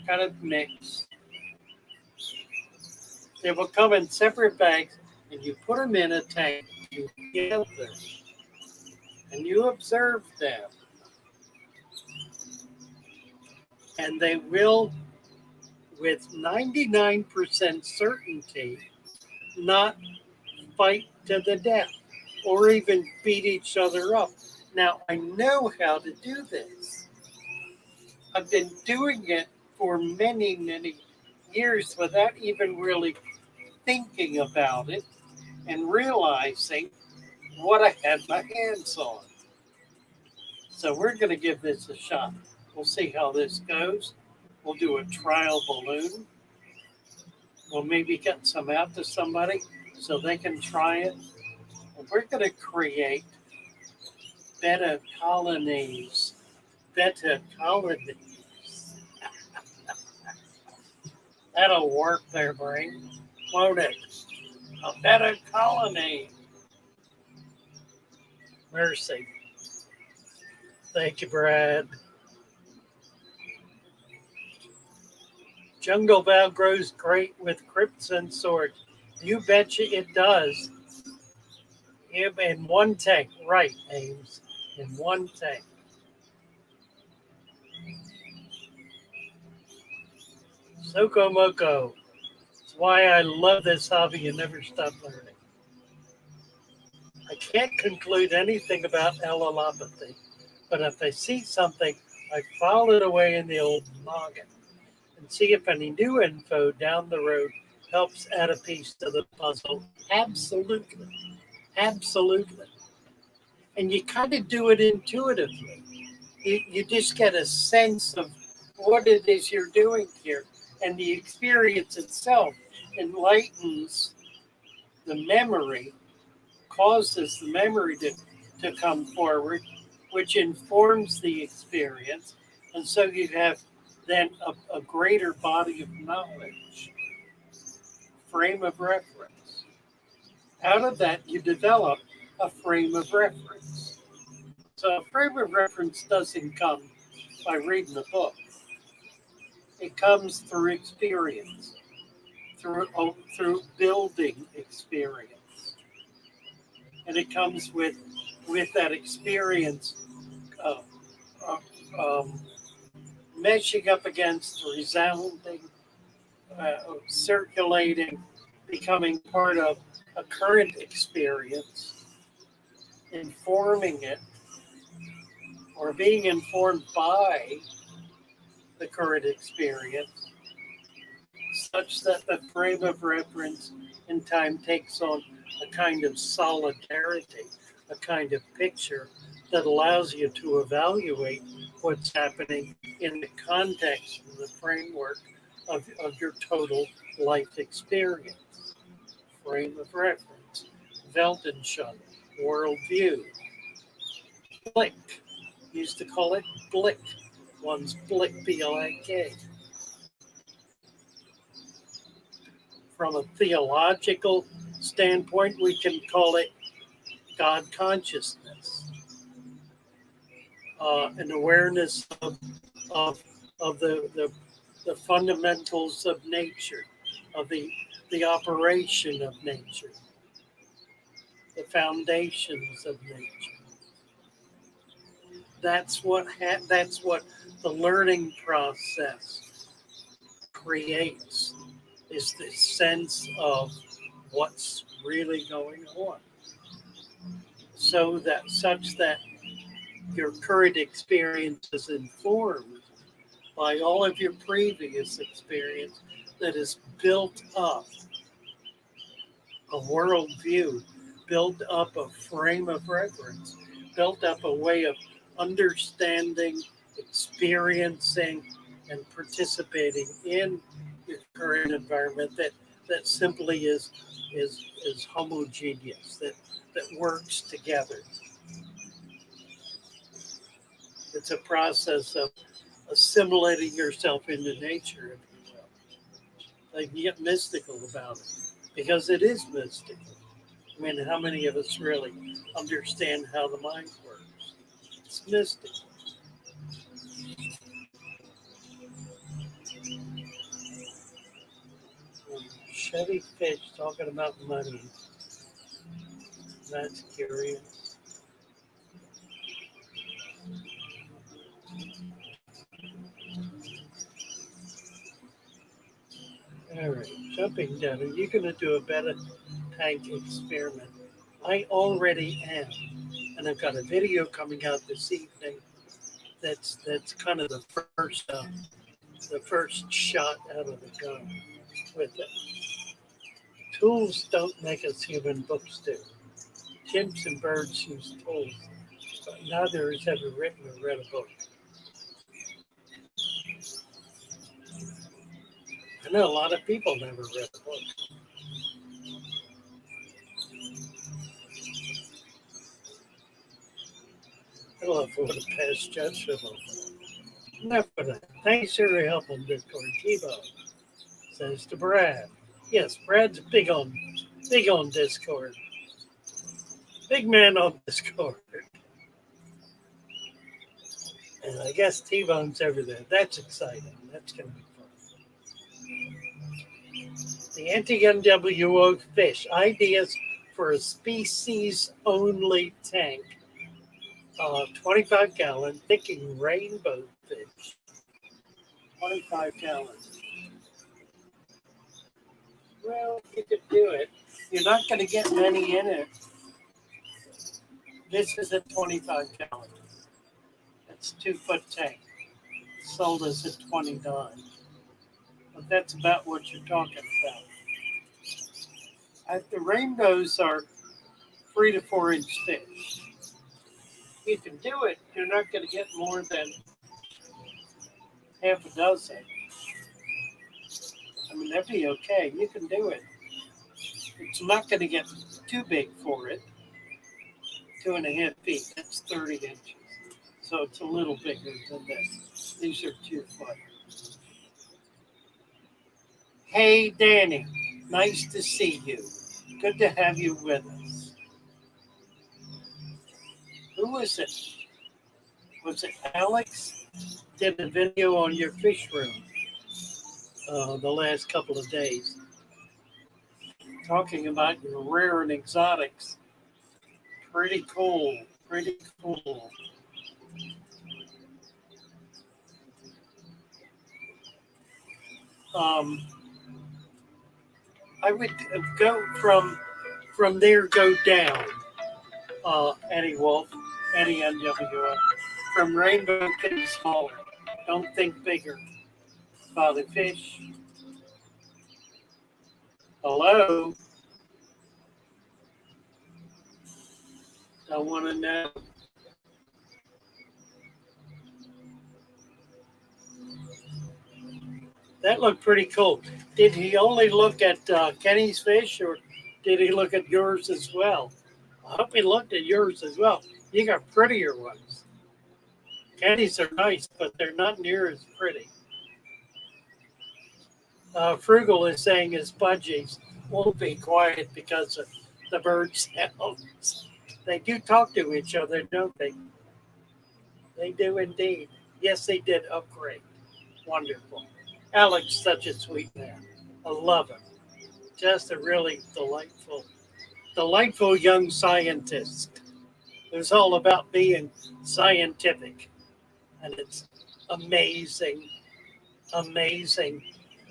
kind of mix. They will come in separate bags, and you put them in a tank together, and you observe them, and they will, with 99% certainty, not fight to the death or even beat each other up. Now, I know how to do this. I've been doing it for many, many years without even really thinking about it and realizing what I had my hands on. So we're going to give this a shot. We'll see how this goes. We'll do a trial balloon. We'll maybe get some out to somebody so they can try it. And we're going to create beta colonies. Beta colonies. That'll work their brain, won't it? A beta colony. Mercy. Thank you, Brad. Jungle Val grows great with crypts and swords. You betcha it does. In one tank, right, Ames? In one tank. Sokomoko. That's why I love this hobby and never stop learning. I can't conclude anything about allelopathy, but if I see something, I file it away in the old noggin and see if any new info down the road helps add a piece to the puzzle. Absolutely. Absolutely. And you kind of do it intuitively. You just get a sense of what it is you're doing here. And the experience itself enlightens the memory, causes the memory to come forward, which informs the experience. And so you have then a greater body of knowledge, frame of reference. Out of that, you develop a frame of reference. So a frame of reference doesn't come by reading the book. It comes through experience, through building experience. And it comes with that experience meshing up against resounding, circulating, becoming part of a current experience, informing it, or being informed by the current experience, such that the frame of reference in time takes on a kind of solidarity, a kind of picture that allows you to evaluate what's happening in the context of the framework of your total life experience. Frame of reference, Weltanschauung, worldview. Blick, used to call it blick. One's blick, B-L-I-K. From a theological standpoint, we can call it God consciousness, an awareness of the fundamentals of nature, of the operation of nature, the foundations of nature. That's what the learning process creates, is this sense of what's really going on, such that your current experience is informed by all of your previous experience that has built up a worldview, built up a frame of reference, built up a way of understanding, experiencing, and participating in your current environment that simply is homogeneous, that works together. It's a process of assimilating yourself into nature, if you will. Like, you get mystical about it, because it is mystical. I mean, how many of us really understand how the mind works? It's mystical. Chevy Fish talking about money. That's curious. All right, jumping down. Are you going to do a better tank experiment? I already am, and I've got a video coming out this evening. That's kind of the first shot out of the gun with it. Tools don't make us human, books do. Chimps and birds use tools, but neither has ever written or read a book. I know a lot of people never read a book. I love what a past judgment. Enough for that. Thanks for your help on Discord. Tebow says to Brad. Yes, Brad's big on Discord. Big man on Discord. And I guess T-Bone's over there. That's exciting. That's going to be fun. The anti-NWO fish. Ideas for a species-only tank. 25-gallon thinking rainbow fish. 25 gallons. Well, you could do it. You're not going to get many in it. This is a 25 gallon. It's 2-foot tank. Sold us at $20. But that's about what you're talking about. The rainbows are 3 to 4 inch fish. You can do it. You're not going to get more than half a dozen. I mean, that'd be okay. You can do it. It's not going to get too big for it. 2.5 feet. That's 30 inches. So it's a little bigger than this. These are 2 foot. Hey, Danny. Nice to see you. Good to have you with us. Who was it? Was it Alex? Did a video on your fish room the last couple of days. Talking about your rare and exotics. Pretty cool. Pretty cool. I would go from there, go down. Eddie Wolf, Eddie NWO. From rainbow to smaller. Don't think bigger. Father Fish. Hello. I want to know. That looked pretty cool. Did he only look at Kenny's fish, or did he look at yours as well? I hope he looked at yours as well. You got prettier ones. Kenny's are nice, but they're not near as pretty. Frugal is saying his budgies won't be quiet because of the bird sounds. They do talk to each other, don't they? They do indeed. Yes, they did upgrade. Wonderful. Alex, such a sweet man. I love him. Just a really delightful young scientist who's all about being scientific. And it's amazing, amazing.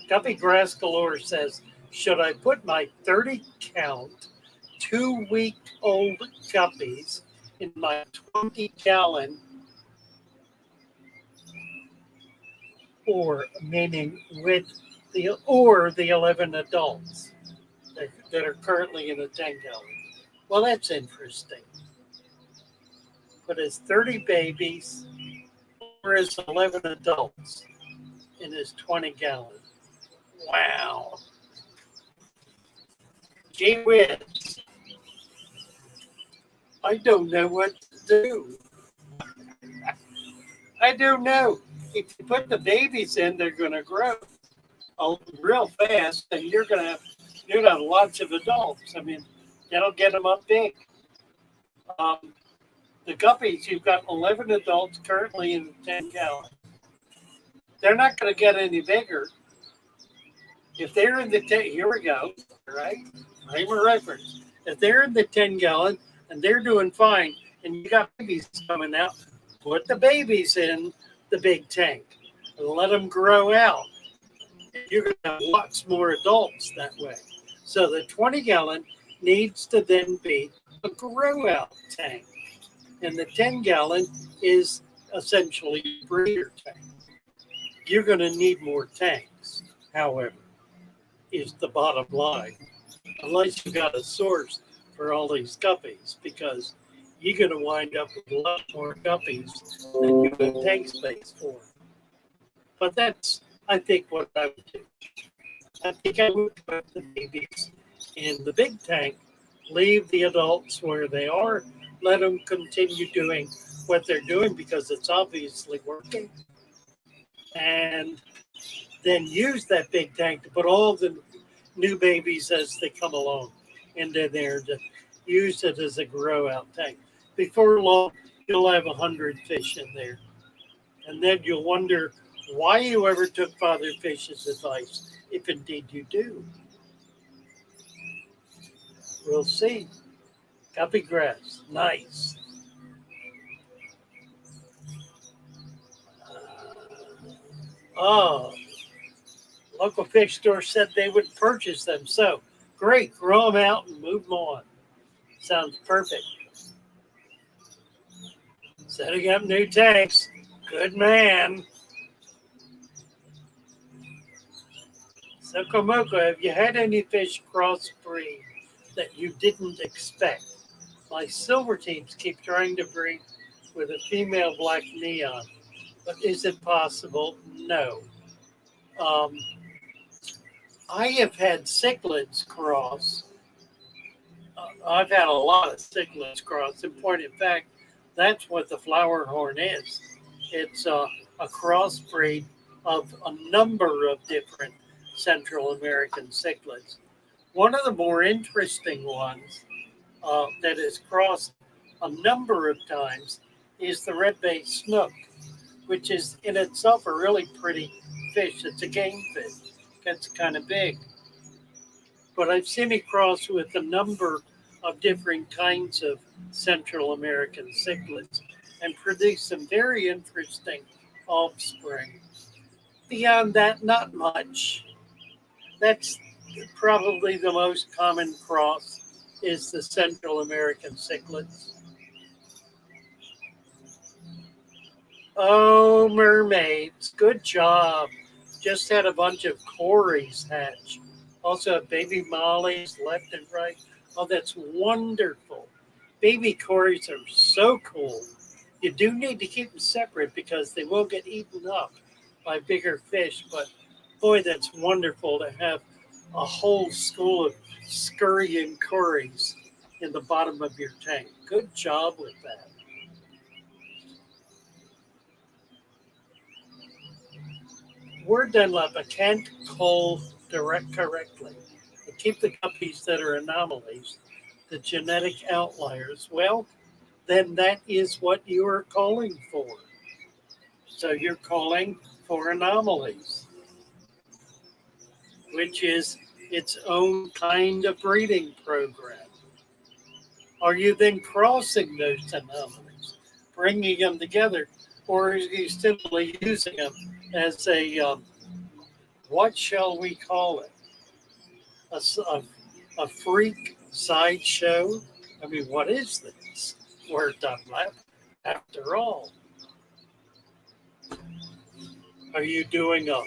Guppy Grass Galore says, should I put my 30 count, 2-week-old guppies in my 20-gallon, or meaning with the 11 adults that are currently in a 10-gallon? Well, that's interesting. But his 30 babies or his 11 adults in his 20-gallon. Wow. Gee whiz. I don't know what to do. I don't know. If you put the babies in, they're going to grow real fast, and you're going to have lots of adults. I mean, that'll get them up big. The guppies, you've got 11 adults currently in the 10-gallon. They're not going to get any bigger. If they're in the 10, here we go, all right? Frame of reference. If they're in the 10-gallon and they're doing fine, and you got babies coming out, put the babies in the big tank and let them grow out. You're going to have lots more adults that way. So the 20-gallon needs to then be a grow out tank. And the 10-gallon is essentially a breeder tank. You're going to need more tanks, however, is the bottom line. Unless you got a source for all these guppies, because you're going to wind up with a lot more guppies than you have tank space for. But that's, I think, what I would do. I think I would put the babies in the big tank, leave the adults where they are, let them continue doing what they're doing because it's obviously working, and then use that big tank to put all the new babies as they come along into there to use it as a grow out tank. Before long, you'll have 100 fish in there. And then you'll wonder why you ever took Father Fish's advice, if indeed you do. We'll see. Guppy grass, nice. Oh, local fish store said they would purchase them. So great, grow them out and move them on. Sounds perfect. Setting up new tanks. Good man. Sokomoko, have you had any fish crossbreed that you didn't expect? My silver teams keep trying to breed with a female black neon, but is it possible? No. I have had cichlids cross. I've had a lot of cichlids cross. In point of fact, that's what the flower horn is. It's a crossbreed of a number of different Central American cichlids. One of the more interesting ones that is crossed a number of times is the red-bay snook, which is in itself a really pretty fish. It's a game fish. Gets kind of big. But I've seen it cross with a number of different kinds of Central American cichlids and produce some very interesting offspring. Beyond that, not much. That's probably the most common cross is the Central American cichlids. Oh, mermaids, good job. Just had a bunch of cories hatch. Also, baby mollies left and right. Oh, that's wonderful. Baby cories are so cool. You do need to keep them separate because they will get eaten up by bigger fish. But boy, that's wonderful to have a whole school of scurrying cories in the bottom of your tank. Good job with that. Word Dunlap, I can't call direct correctly. I keep the guppies that are anomalies, the genetic outliers. Well, then that is what you are calling for. So you're calling for anomalies, which is its own kind of breeding program. Are you then crossing those anomalies, bringing them together, or are you simply using them as a, what shall we call it? A freak sideshow? I mean, what is this? Word Dunlap, after all. Are you doing a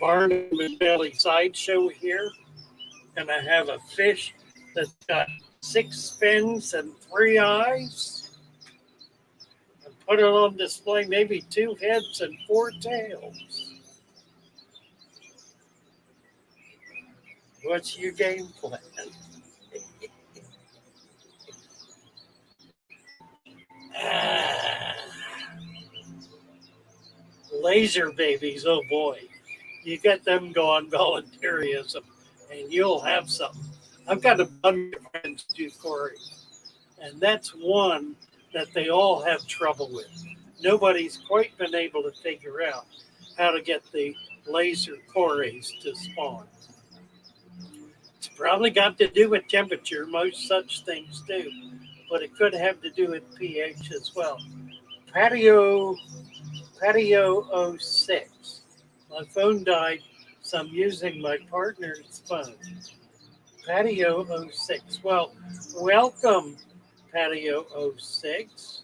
Barnum and Bailey sideshow here? And I have a fish that's got 6 fins and 3 eyes? And put it on display, maybe 2 heads and 4 tails. What's your game plan? Laser babies, oh boy. You get them going voluntarism and you'll have something. I've got a bunch of friends who do Cory, and that's one that they all have trouble with. Nobody's quite been able to figure out how to get the laser quarries to spawn. It's probably got to do with temperature. Most such things do, but it could have to do with pH as well. Patio Patio 06. My phone died, so I'm using my partner's phone. Patio 06. Well, welcome, Patio 06.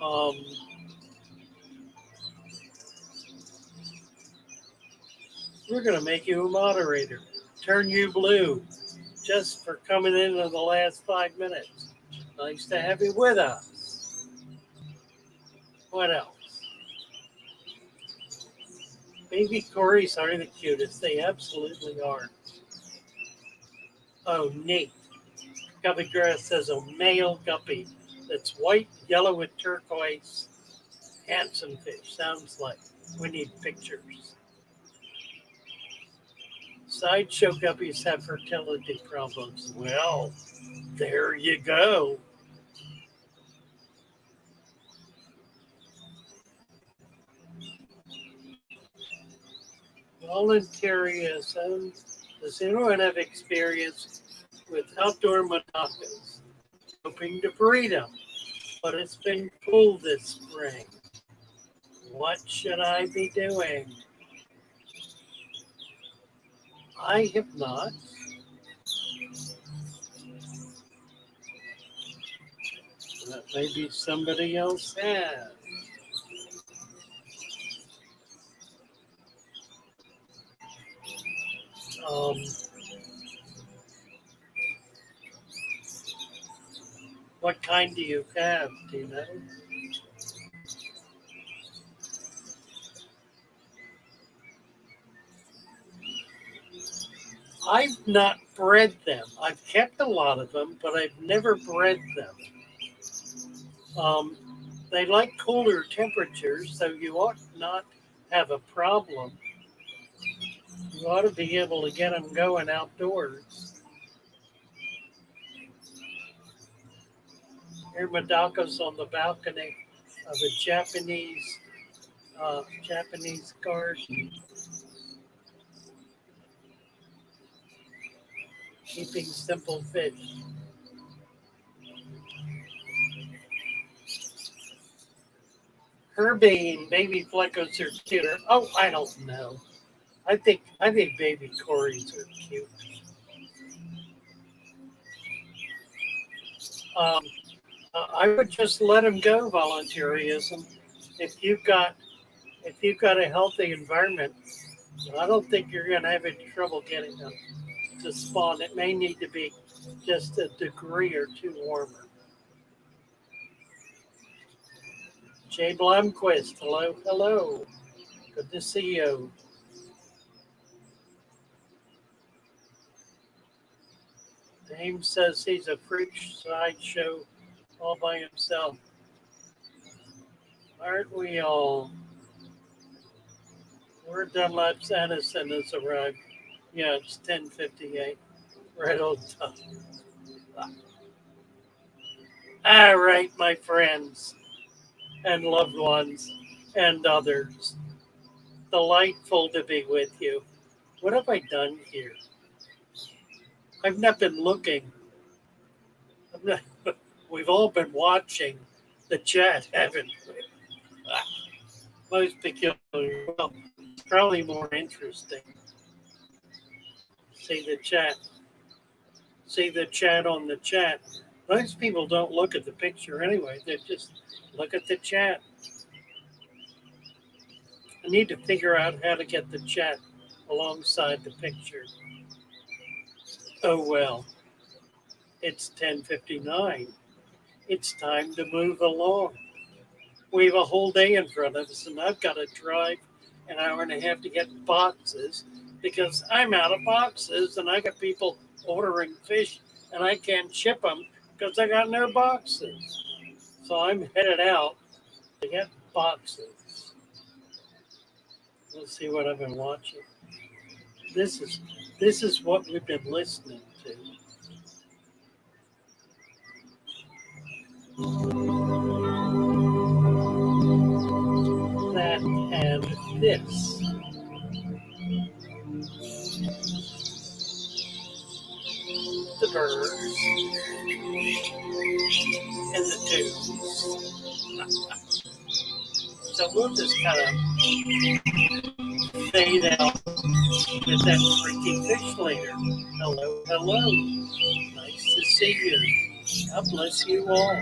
Um, we're going to make you a moderator. Turn you blue just for coming in the last 5 minutes. Nice to have you with us. What else? Baby Corys are the cutest. They absolutely are. Oh, neat. Guppy Grass says a male guppy that's white, yellow, with turquoise. Handsome fish. Sounds like we need pictures. Sideshow guppies have fertility problems. Well, there you go. Volunteerism. Does anyone have experience with outdoor monocas? Hoping to breed them, but it's been cool this spring. What should I be doing? I have not. But maybe somebody else has. Um, what kind do you have? Do you know? I've not bred them. I've kept a lot of them, but I've never bred them. They like cooler temperatures, so you ought not have a problem. You ought to be able to get them going outdoors. Here, Madako's on the balcony of a Japanese garden, keeping simple fish. Herbie and baby fleckos are cuter. Oh, I don't know. I think baby Corys are cute. Um, I would just let them go, volunteerism. If you've got a healthy environment, I don't think you're going to have any trouble getting them to spawn. It may need to be just a degree or two warmer. Jay Blomquist, hello, hello. Good to see you. James says he's a freak sideshow all by himself. Aren't we all? We're Dunlap's Addison has arrived. Yeah, it's 10:58. Right on time. All right, my friends and loved ones and others. Delightful to be with you. What have I done here? I've not been looking. We've all been watching the chat, haven't we? Most peculiar. Well, it's probably more interesting. See the chat. See the chat on the chat. Most people don't look at the picture anyway. They just look at the chat. I need to figure out how to get the chat alongside the picture. Oh well. It's 10:59. It's time to move along. We have a whole day in front of us, and I've got to drive an hour and a half to get boxes because I'm out of boxes, and I got people ordering fish, and I can't ship them because I got no boxes. So I'm headed out to get boxes. Let's see what I've been watching. This is what we've been listening to. That and this. The birds and the tunes. So we'll just kind of fade out with that freaky fish later. Hello, hello. Nice to see you. God bless you all.